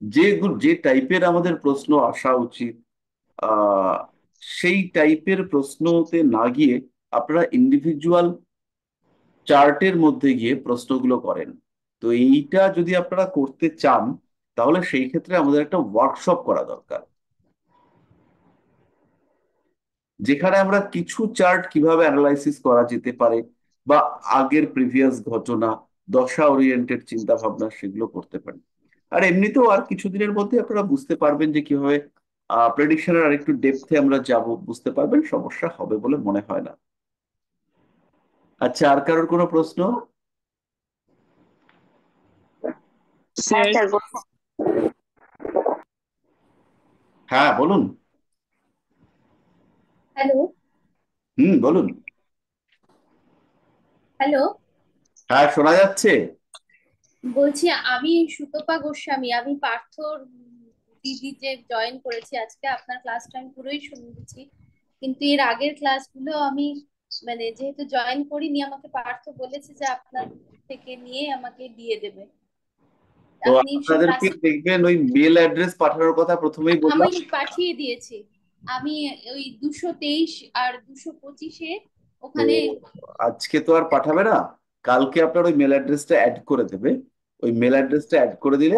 যে যে টাইপের আমাদের প্রশ্ন আসা উচিত আহ সেই টাইপের প্রশ্নতে না গিয়ে আপনারা ইন্ডিভিজুয়াল চার্টের মধ্যে গিয়ে প্রশ্নগুলো করেন। তো এইটা যদি আপনারা করতে চান তাহলে সেই ক্ষেত্রে আমাদের একটা ওয়ার্কশপ করা দরকার, যেখানে আমরা কিছু চার্ট কিভাবে অ্যানালাইসিস করা যেতে পারে বা আগের প্রিভিয়াস ঘটনা, দশা ওরিয়েন্টেড চিন্তা ভাবনা সেগুলো করতে পারি। আর এমনিতেও আর কিছুদিনের মধ্যে আপনারা বুঝতে পারবেন যে কিভাবে প্রেডিকশনের আর একটু ডেপথে আমরা যাব, বুঝতে পারবেন, সমস্যা হবে বলে মনে হয় না। আচ্ছা, আর কারোর কোনো প্রশ্ন? হ্যাঁ স্যার স্যার হ্যাঁ বলুন। হ্যালো। বলুন। হ্যালো। হ্যাঁ, শোনা যাচ্ছে। বলছি আমি সুতপা গোস্বামী, আমি পার্থর দিদি যে জয়েন করেছি আজকে। আপনার ক্লাসটা আমি পুরোই শুনেছি, কিন্তু এর আগের ক্লাসগুলো আমি মানে যেহেতু জয়েন করিনি, আমাকে পার্থ বলেছে যে আপনার থেকে নিয়ে আমাকে দিয়ে দেবে। তো আপনি আপনাদেরকে ক্লাসে দেখবেন ওই মেল অ্যাড্রেস পাঠানোর কথা প্রথমেই আমি বললাম। পাঠিয়ে দিয়েছি। আমি ওই 223 আর 225-এ তো ওখানে। আজকে তো আর পাঠাবে না, কালকে আপনার ওই মেল অ্যাড্রেসটা অ্যাড করে দেবে। ওই মেল অ্যাড্রেসটা অ্যাড করে দিলে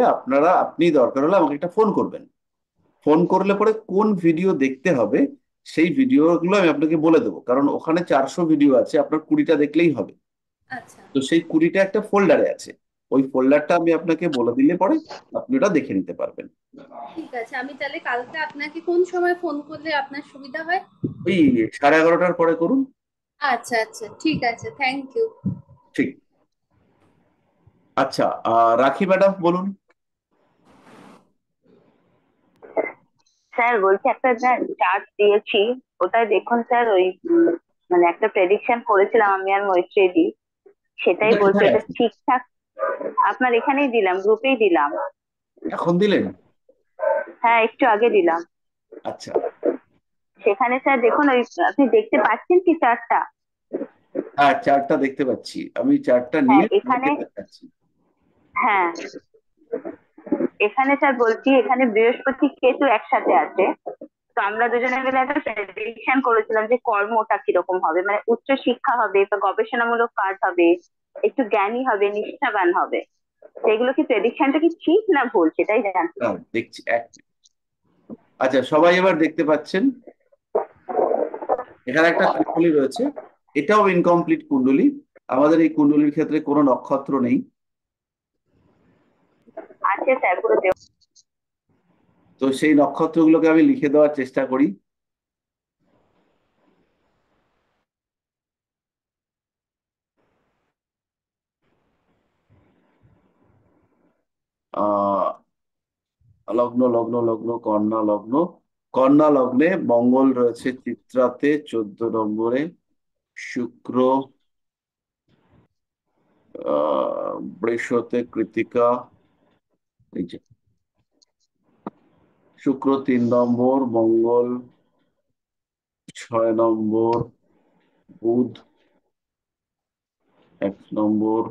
আপনি দরকার হলে আমাকে একটা ফোন করবেন। ফোন করলে পরে কোন ভিডিও দেখতে হবে সেই ভিডিওগুলো আমি আপনাকে বলে দেবো, কারণ ওখানে 400 ভিডিও আছে, আপনার 20টা দেখলেই হবে। আচ্ছা, তো সেই 20টা একটা ফোল্ডারে আছে, ওই ফোল্ডারটা আমি আপনাকে বলে দিলে পরে আপনি ওটা দেখে নিতে পারবেন। ঠিক আছে। আমি তাহলে কালকে আপনাকে কোন সময় ফোন করলে আপনার সুবিধা হয়? ওই 11:30টার পরে করুন। আচ্ছা আচ্ছা, ঠিক আছে, থ্যাংক ইউ। ঠিক। আচ্ছা, রাখি ম্যাডাম বলুন। স্যার বলছি একটা চার্ট দিয়েছি, ওটাই দেখুন স্যার। ওই মানে একটা প্রেডিকশন করেছিলাম আমি আর মৈত্রেয়ী, সেটাই এটা বলছি কোথায় এটা আছে? ঠিকঠাক। আপনার এখানেই দিলাম, গ্রুপেই দিলাম। এখন দিলেন? হ্যাঁ একটু আগে দিলাম। আচ্ছা। সেখানে স্যার দেখুন, ওই আপনি দেখতে পাচ্ছেন কি চার্টটা? হ্যাঁ, চার্টটা দেখতে পাচ্ছি, আমি চার্টটা হ্যাঁ নিয়ে এখানে, আপনাকে দেখাচ্ছি। হ্যাঁ এখানে স্যার বলছি, এখানে বৃহস্পতি কেতু একসাথে আছে। তো আমরা দুজনে মিলে একটা প্রেডিকশন করেছিলাম যে কর্মটা কিরকম হবে, মানে উচ্চ শিক্ষা হবে বা গবেষণামূলক কাজ হবে, একটু জ্ঞানী হবে, নিষ্ঠাবান হবে। সেগুলো কি প্রেডিকশনটা কি ঠিক না ভুল সেটাই জানতে চাই। দেখছি আচ্ছা, সবাই এবার দেখতে পাচ্ছেন এখানে একটা কুণ্ডলী রয়েছে, এটাও ইনকমপ্লিট কুণ্ডলী। আমাদের এই কুণ্ডলীর ক্ষেত্রে কোনো নক্ষত্র নেই। আছে স্যার, পুরো তো সেই নক্ষত্রগুলোকে আমি লিখে দেওয়ার চেষ্টা করি। আহ লগ্ন লগ্ন লগ্ন কন্যা লগ্ন। কন্যা লগ্নে মঙ্গল রয়েছে চিত্রাতে 14 নম্বরে, শুক্র বৃষতে কৃতিকা, এই যে শুক্র 3 নম্বর, মঙ্গল 6 নম্বর, বুধ 1 নম্বর,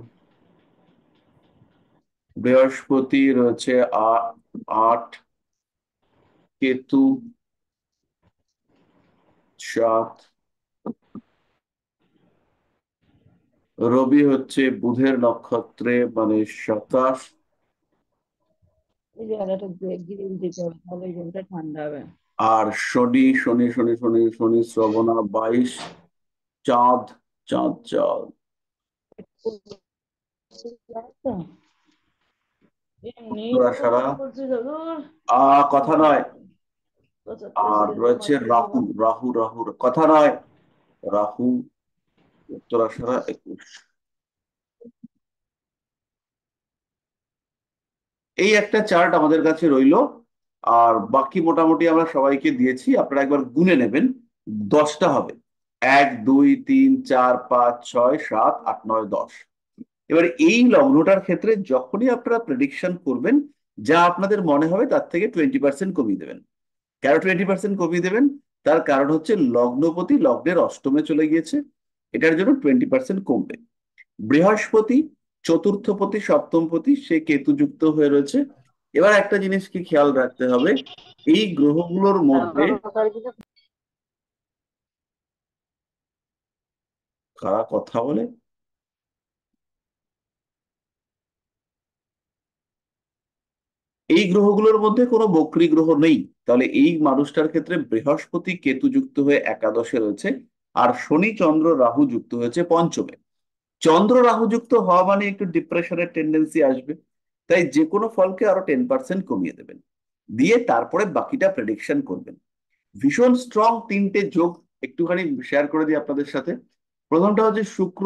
বৃহস্পতি রয়েছে 8, কেতু 7, রবি হচ্ছে বুধের নক্ষত্রে মানে 27, এই জায়গাটা গ্রিল দিতে হবে, তাহলে এই রুমটা ঠান্ডা হবে। আর শনি শনি শনি শনি শনি শ্রবণা 22, চাঁদ চাঁদ চাঁদ এমনি উত্তরাষাঢ়া। করছে দাদুর। কথা নয়। আর রয়েছে রাহু রাহু রাহু, কথা নয়, রাহু উত্তরাষাঢ়া 21। এই একটা চার্ট আমাদের কাছে রইলো। আর বাকি মোটামুটি আমরা সবাইকে দিয়েছি, আপনারা একবার গুনে নেবেন। 10টা হবে, 1 2 3 4 5 6 7 8 9 10। এবার এই লগ্নটার ক্ষেত্রে যখনই আপনারা প্রেডিকশন করবেন, যা আপনাদের মনে হবে তার থেকে 20% কমিয়ে দেবেন। কেন 20% কমিয়ে দেবেন? তার কারণ হচ্ছে লগ্নপতি লগ্নের অষ্টমে চলে গিয়েছে, এটার জন্য 20% কমবে। বৃহস্পতি চতুর্থপতি সপ্তমপতি, সে কেতুযুক্ত হয়ে রয়েছে। এবার একটা জিনিস কি খেয়াল রাখতে হবে, এই গ্রহগুলোর মধ্যে কারা কথা বলে, এই গ্রহগুলোর মধ্যে কোনো বক্রী গ্রহ নেই। তাহলে এই মানুষটার ক্ষেত্রে বৃহস্পতি কেতু যুক্ত হয়ে একাদশে রয়েছে, আর শনি চন্দ্র রাহু যুক্ত হয়েছে পঞ্চমে। চন্দ্র রাহু যুক্ত হওয়া মানে একটু ডিপ্রেশনের টেন্ডেন্সি আসবে। তাই যে কোনো ফলকে আরো 10% কমিয়ে দেবেন, দিয়ে তারপরে বাকিটা প্রেডিকশন করবেন। ভীষণ স্ট্রং 3টে যোগ একটুখানি শেয়ার করে দিই আপনাদের সাথে। প্রথমটা হচ্ছে শুক্র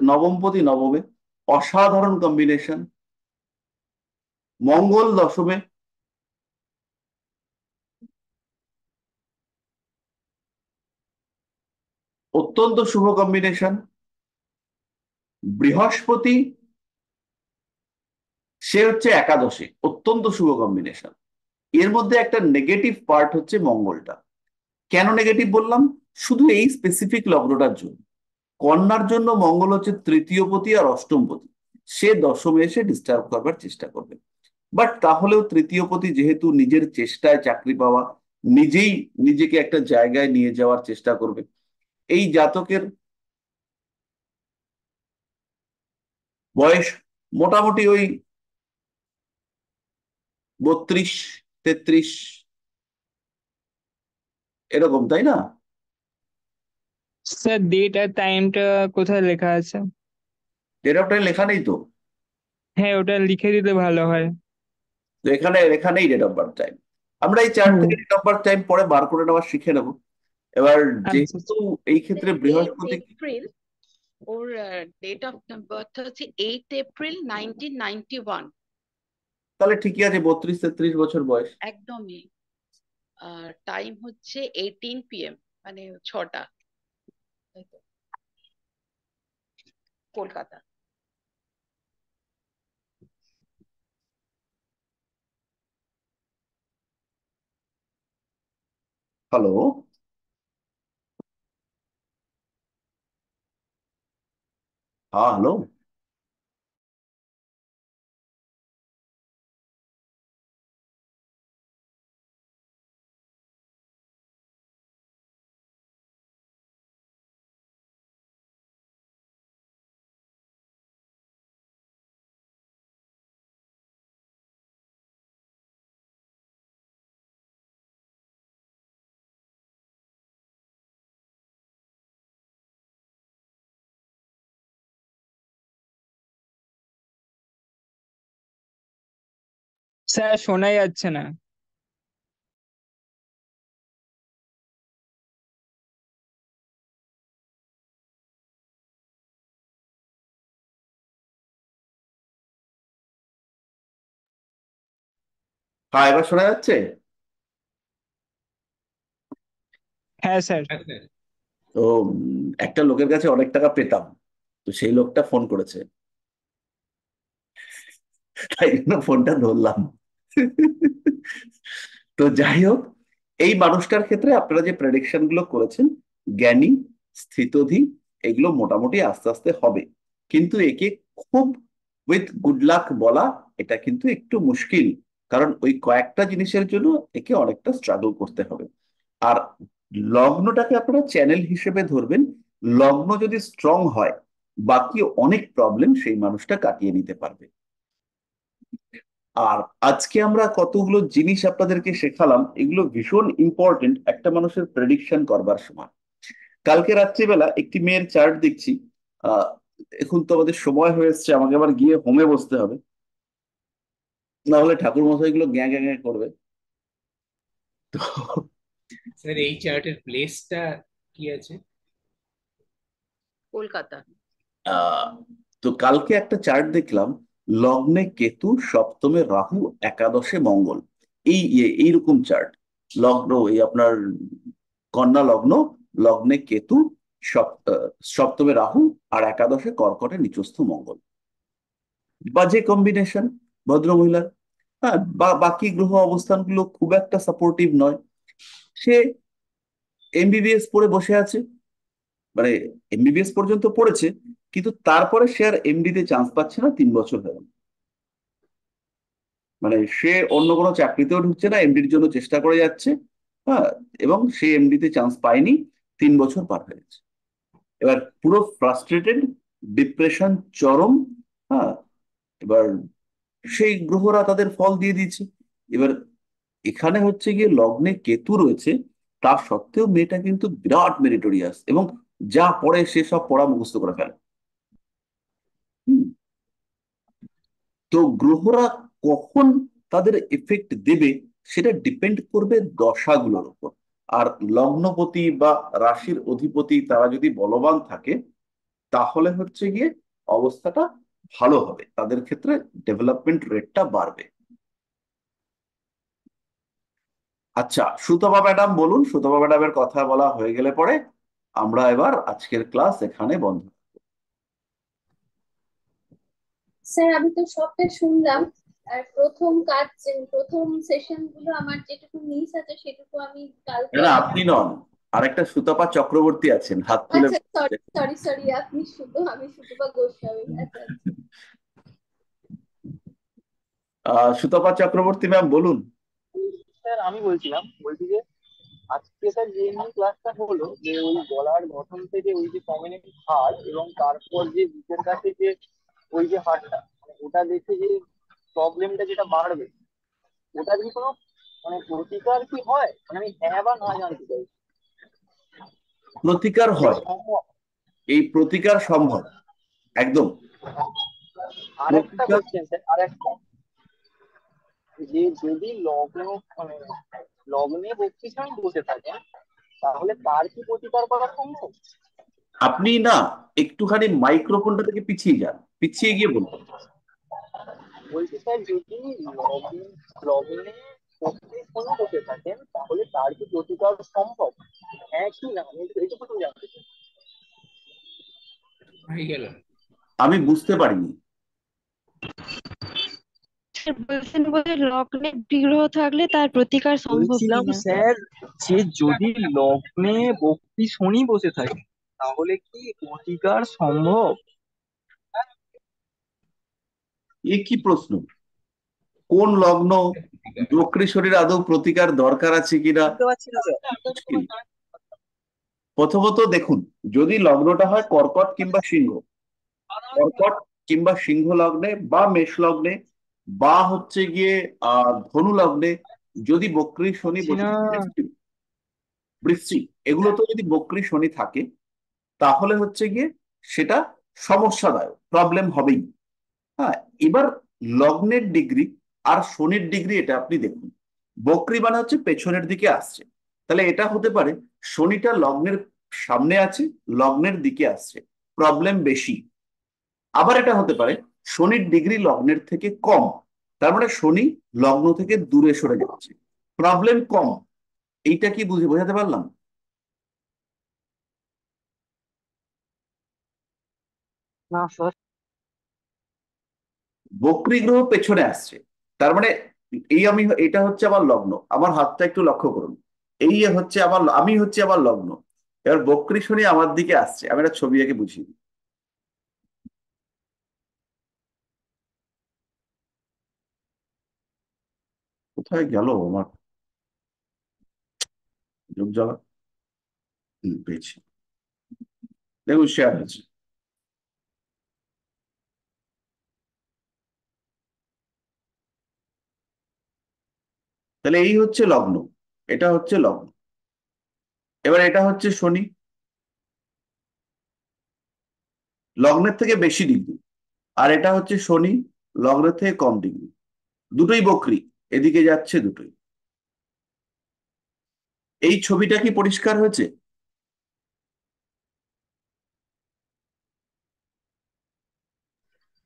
নবমপতি নবমে, অসাধারণ কম্বিনেশন। মঙ্গল দশমে, অত্যন্ত শুভ কম্বিনেশন। বৃহস্পতি সে হচ্ছে একাদশে, অত্যন্ত শুভ কম্বিনেশন। এর মধ্যে একটা নেগেটিভ পার্ট হচ্ছে মঙ্গলটা। কেন নেগেটিভ বললাম? শুধু এই স্পেসিফিক লগ্নটার জন্য। কন্যার জন্য মঙ্গল হচ্ছে তৃতীয়পতি আর অষ্টমপতি, সে দশমে এসে ডিস্টার্ব করবার চেষ্টা করবে। বাট তাহলেও তৃতীয়পতি যেহেতু নিজের চেষ্টায় চাকরি পাওয়া, নিজেই নিজেকে একটা জায়গায় নিয়ে যাওয়ার চেষ্টা করবে। এই জাতকের বয়স মোটামুটি ওই 32 33 এরকম, তাই না? স্যার ডেট আর টাইমটা কোথায় লেখা আছে? ডেট অফ টাইম লেখা নেই তো? হ্যাঁ, ওটা লিখে দিলে ভালো হয়। তো এখানে লেখা নেই ডেট অফ বার্থ টাইম। আমরা এই চার্ট হুম। থেকে ডেট অফ বার্থ টাইম পরে বার করে নেওয়া শিখে নেবো। এবার আচ্ছা যেহেতু এই ক্ষেত্রে 8 বৃহস্পতি, এপ্রিল ওর ডেট অফ বার্থ হচ্ছে 8 এপ্রিল 1991। তাহলে ঠিকই আছে, 32 33 বছর বয়স। একদমই। আর টাইম হচ্ছে 18 PM, মানে 6টা, তাই তো, কলকাতা। হ্যালো, হ্যাঁ হ্যালো। স্যার শোনাই যাচ্ছে না। হ্যাঁ, এবার শোনা যাচ্ছে? হ্যাঁ স্যার। তো একটা লোকের কাছে অনেক টাকা পেতাম, তো সেই লোকটা ফোন করেছে, তাই জন্য ফোনটা ধরলাম। তো যাই হোক, এই মানুষটার ক্ষেত্রে আপনারা যে প্রেডিকশন গুলো করেছেন, জ্ঞানী, স্থিতধী, এগুলো মোটামুটি আস্তে আস্তে হবে, কিন্তু একে খুব উইথ গুড লাক বলা এটা কিন্তু একটু মুশকিল, কারণ ওই কয়েকটা জিনিসের জন্য একে অনেকটা স্ট্রাগল করতে হবে। আর লগ্নটাকে আপনারা চ্যানেল হিসেবে ধরবেন, লগ্ন যদি স্ট্রং হয় বাকি অনেক প্রবলেম সেই মানুষটা কাটিয়ে নিতে পারবে। আর আজকে আমরা কতগুলো জিনিস আপনাদেরকে শেখালাম, এগুলো ভীষণ ইম্পর্টেন্ট একটা মানুষের প্রেডিকশন করবার সময়। কালকে রাত্রিবেলা একটি মেয়ের চার্ট দেখছি, আহ এখন তো আমাদের সময় হয়ে এসছে, আমাকে আবার গিয়ে হোমে বসতে হবে, না হলে ঠাকুর মশাই গুলো গ্যাঁ গ্যাঁ গ্যাঁ করবে। তো স্যার এই চার্টের প্লেসটা কি আছে? কলকাতা। আহ তো কালকে একটা চার্ট দেখলাম, লগ্নে কেতু, সপ্তমে রাহু, একাদশে মঙ্গল, এইরকম চার্ট। লগ্ন এই আপনার কন্যা লগ্ন, লগ্নে কেতু, সপ্তমে রাহু, আর একাদশে কর্কটে নিচস্থ মঙ্গল। বাজে কম্বিনেশন ভদ্র মহিলার। হ্যাঁ, বাকি গ্রহ অবস্থানগুলো খুব একটা সাপোর্টিভ নয়। সে এমবিবিএস পড়ে বসে আছে, মানে এমবিবিএস পর্যন্ত পড়েছে, কিন্তু তারপরে সে আর এমডি তে চান্স পাচ্ছে না, 3 বছর হয়ে গেল। মানে সে অন্য কোনো চাকরিতেও ঢুকছে না, এমডির জন্য চেষ্টা করে যাচ্ছে। হ্যাঁ, এবং সে এমডি তে চান্স পায়নি, 3 বছর পার হয়ে গেছে। এবার পুরো ফ্রাস্ট্রেটেড, ডিপ্রেশন চরম। হ্যাঁ, এবার সেই গ্রহরা তাদের ফল দিয়ে দিচ্ছে। এবার এখানে হচ্ছে গিয়ে লগ্নে কেতু রয়েছে, তা সত্ত্বেও মেয়েটা কিন্তু বিরাট মেরিটোরিয়াস, এবং যা পড়ে সে সব পড়া মুখস্থ করে ফেলে। হুম, তো গ্রহরা কখন তাদের এফেক্ট দেবে সেটা ডিপেন্ড করবে দশাগুলোর উপর। আর লগ্নপতি বা রাশির অধিপতি তারা যদি বলবান থাকে, তাহলে হচ্ছে গিয়ে অবস্থাটা ভালো হবে, তাদের ক্ষেত্রে ডেভেলপমেন্ট রেটটা বাড়বে। আচ্ছা, সুতপা ম্যাডাম বলুন, সুতপা ম্যাডামের কথা বলা হয়ে গেলে পরে আমরা এবার আজকের ক্লাস এখানে বন্ধ। স্যার আমি তো সবটা শুনলাম, আর প্রথম সেশন গুলো আমার যেটুকু মিস আছে সেটুকু আমি কালকে না, আপনি নন, আরেকটা সুতপা চক্রবর্তী আছেন, হাত তুলে আচ্ছা সরি সরি সরি, আপনি শুধু, আমি সুতপা গোস্বামী। আচ্ছা আচ্ছা। সুতপা চক্রবর্তী ম্যাম বলুন। স্যার আমি বলছি যে আজকে স্যার যে ক্লাসটা হলো, যে ওই গলার গঠন থেকে ওই যে কমিউনিটি হার, এবং তারপর যে বুকের কাছে যে ওই যে হারটা, মানে ওটা দেখে যে প্রবলেমটা যেটা বাড়বে, ওটার কি কোনো মানে প্রতিকার কি হয়? মানে আমি হ্যাঁ বা না জানতে চাই। প্রতিকার এটা কি হয়, সম্ভব? এই প্রতিকার সম্ভব একদম। আর একটা প্রতিকার কোশ্চেন স্যার, আর একটা, যে যদি লগ্ন মানে লগ্নে বক্রী বসে থাকে, তাহলে তার কি প্রতিকার করা সম্ভব? আপনি না একটুখানি মাইক্রোফোনটা থেকে পিছিয়ে যান, পিছিয়ে গিয়ে বলুন। বলছি স্যার, যদি লগ্নে বক্রী শনি বসে থাকেন, তাহলে তার কি প্রতিকার সম্ভব? হ্যাঁ কি না, আমি এইটুকু জানতে চাই। হয়ে গেল। আমি বুঝতে পারিনি। স্যার বলছেন বলে লগ্নে বিগ্রহ থাকলে তার প্রতিকার সম্ভব বলছিলাম কিনা। স্যার, যে যদি লগ্নে বক্রী শনি বসে থাকে, তাহলে কি প্রতিকার সম্ভব? এ কি প্রশ্ন? কোন লগ্ন, বক্রী শরীর আদৌ প্রতিকার দরকার আছে কিনা? বুঝতে পারছি না স্যার। মুশকিল। প্রথমত দেখুন, যদি লগ্নটা হয় কর্কট কিংবা সিংহ, কর্কট কিংবা সিংহ লগ্নে বা মেষ লগ্নে বা হচ্ছে গিয়ে ধনু লগ্নে, যদি বক্রী শনি পারছি বসে, না। বৃশ্চিক, এগুলো তো যদি বক্রী শনি থাকে, তাহলে হচ্ছে গিয়ে সেটা সমস্যাদায়ক, প্রবলেম হবেই। হ্যাঁ, এবার লগ্নের ডিগ্রি, আর শনির ডিগ্রি এটা আপনি দেখুন। বক্রি মানে হচ্ছে পেছনের দিকে আসছে, তাহলে এটা হতে পারে শনিটা লগ্নের সামনে আছে, লগ্নের দিকে আসছে, প্রবলেম বেশি। আবার এটা হতে পারে শনির ডিগ্রি লগ্নের থেকে কম, তার মানে শনি লগ্ন থেকে দূরে সরে যাচ্ছে, প্রবলেম কম। এইটা কি বোঝাতে পারলাম? না স্যার। বক্রী গ্রহ পেছনে আসছে, তার মানে এটা হচ্ছে আমার লগ্ন, আমার হাতটা একটু লক্ষ্য করুন, এই হচ্ছে আমি হচ্ছে আমার লগ্ন। এবার বক্রী শনি আমার দিকে আসছে, আমি একটা ছবি এঁকে বুঝিয়ে দিই। কোথায় গেল আমার যোগ জ্বালা? পেয়েছি, দেখুন শেয়ার হয়েছে। তাহলে এই হচ্ছে লগ্ন, এটা হচ্ছে লগ্ন। এবার এটা হচ্ছে শনি, লগ্নের থেকে বেশি ডিগ্রি, আর এটা হচ্ছে শনি, লগ্নের থেকে কম ডিগ্রি, দুটোই বক্রী, এদিকে যাচ্ছে দুটোই। এই ছবিটা কি পরিষ্কার হয়েছে?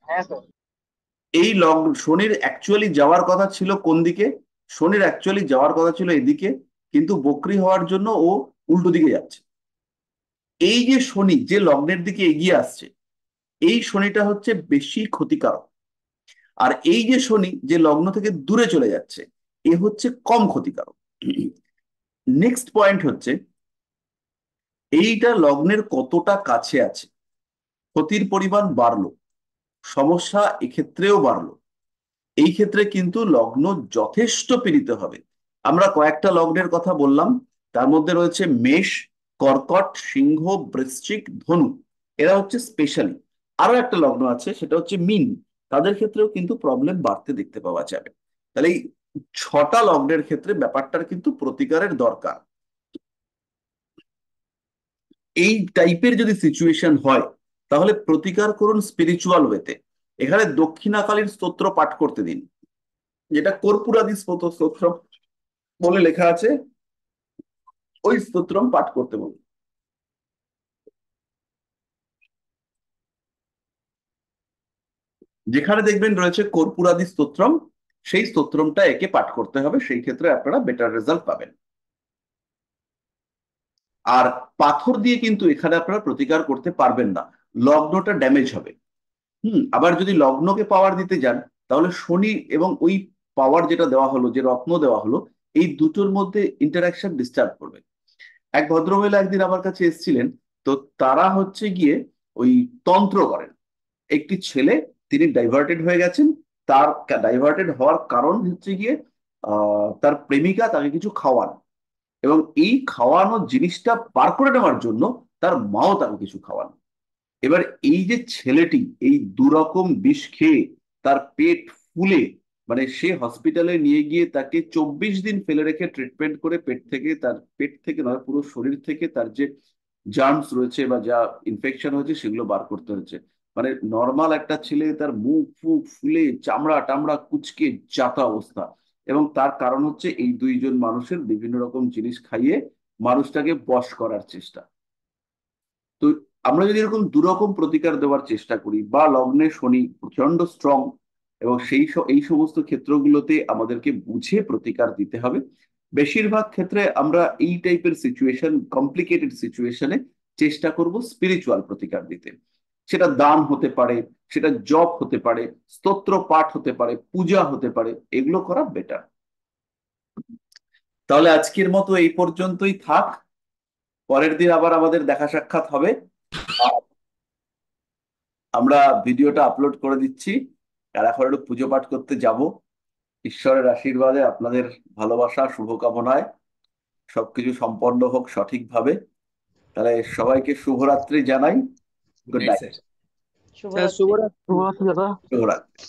হ্যাঁ স্যার। এই শনির অ্যাকচুয়ালি যাওয়ার কথা ছিল কোন দিকে? শনির অ্যাকচুয়ালি যাওয়ার কথা ছিল এদিকে, কিন্তু বক্রী হওয়ার জন্য ও উল্টো দিকে যাচ্ছে। এই যে শনি যে লগ্নের দিকে এগিয়ে আসছে, এই শনিটা হচ্ছে বেশি ক্ষতিকারক। আর এই যে শনি যে লগ্ন থেকে দূরে চলে যাচ্ছে, এ হচ্ছে কম ক্ষতিকারক। নেক্সট পয়েন্ট হচ্ছে এইটা লগ্নের কতটা কাছে আছে, ক্ষতির পরিমাণ বাড়লো, সমস্যা এক্ষেত্রেও বাড়লো। এই ক্ষেত্রে কিন্তু লগ্ন যথেষ্ট পীড়িত হবে। আমরা কয়েকটা লগ্নের কথা বললাম, তার মধ্যে রয়েছে মেষ, কর্কট, সিংহ, বৃশ্চিক, ধনু, এরা হচ্ছে স্পেশালি। আরো একটা লগ্ন আছে, সেটা হচ্ছে মীন, তাদের ক্ষেত্রেও কিন্তু প্রবলেম বাড়তে দেখতে পাওয়া যাবে। তাহলে এই 6টা লগ্নের ক্ষেত্রে ব্যাপারটার কিন্তু প্রতিকারের দরকার। এই টাইপের যদি সিচুয়েশন হয়, তাহলে প্রতিকার করুন স্পিরিচুয়াল ওয়েতে। এখানে দক্ষিণাকালীর স্তোত্র পাঠ করতে দিন, যেটা কর্পূরাদি স্তোত্র বলে লেখা আছে, ওই স্তোত্রম পাঠ করতে বলুন। যেখানে দেখবেন রয়েছে কর্পূরাদি স্তোত্রম, সেই স্তোত্রমটা একে পাঠ করতে হবে, সেই ক্ষেত্রে আপনারা বেটার রেজাল্ট পাবেন। আর পাথর দিয়ে কিন্তু এখানে আপনারা প্রতিকার করতে পারবেন না, লগ্নটা ড্যামেজ হবে। আবার যদি লগ্নকে পাওয়ার দিতে যান, তাহলে শনি এবং ওই পাওয়ার যেটা দেওয়া হলো, যে রত্ন দেওয়া হলো, এই দুটোর মধ্যে ইন্টারাকশন ডিস্টার্ব করবে। এক ভদ্রমহিলা একদিন আমার কাছে এসেছিলেন, তো তারা হচ্ছে গিয়ে ওই তন্ত্র করেন। একটি ছেলে, তিনি ডাইভার্টেড হয়ে গেছেন, তার ডাইভার্টেড হওয়ার কারণ হচ্ছে গিয়ে তার প্রেমিকা তাকে কিছু খাওয়ান, এবং এই খাওয়ানো জিনিসটা বার করে নেওয়ার জন্য তার মাও তাকে কিছু খাওয়ান। এবার এই যে ছেলেটি এই দুরকম বিষ খেয়ে তার পেট ফুলে, মানে সে হসপিটালে নিয়ে গিয়ে তাকে 24 দিন ফেলে রেখে ট্রিটমেন্ট করে পেট থেকে নয়, পুরো শরীর থেকে তার যে জার্মস রয়েছে বা যা ইনফেকশন হয়েছে সেগুলো বার করতে হয়েছে। মানে নর্মাল একটা ছেলে, তার মুখ ফুক ফুলে চামড়া টামড়া কুচকে যাতা অবস্থা, এবং তার কারণ হচ্ছে এই দুইজন মানুষের বিভিন্ন রকম জিনিস খাইয়ে মানুষটাকে বশ করার চেষ্টা। তো আমরা যদি এরকম দুরকম প্রতিকার দেওয়ার চেষ্টা করি, বা লগ্নে শনি প্রচন্ড স্ট্রং, এবং এই সমস্ত ক্ষেত্রগুলোতে আমাদেরকে বুঝে প্রতিকার দিতে হবে। বেশিরভাগ ক্ষেত্রে আমরা এই টাইপের সিচুয়েশন, কমপ্লিকেটেড সিচুয়েশনে চেষ্টা করব স্পিরিচুয়াল প্রতিকার দিতে। সেটা দান হতে পারে, সেটা জপ হতে পারে, স্তোত্র পাঠ হতে পারে, পূজা হতে পারে, এগুলো করা বেটার। তাহলে আজকের মতো এই পর্যন্তই থাক, পরের দিন আবার আমাদের দেখা সাক্ষাৎ হবে। আমরা ভিডিওটা আপলোড করে দিচ্ছি, আর এখন একটু পুজো পাঠ করতে যাব। ঈশ্বরের আশীর্বাদে, আপনাদের ভালোবাসা, শুভকামনায় সবকিছু সম্পন্ন হোক সঠিকভাবে। তাহলে সবাইকে শুভরাত্রি জানাই। Good good night night. Sir. শুভরাত্রি। শুভরাত্রি দাদা। শুভরাত্রি।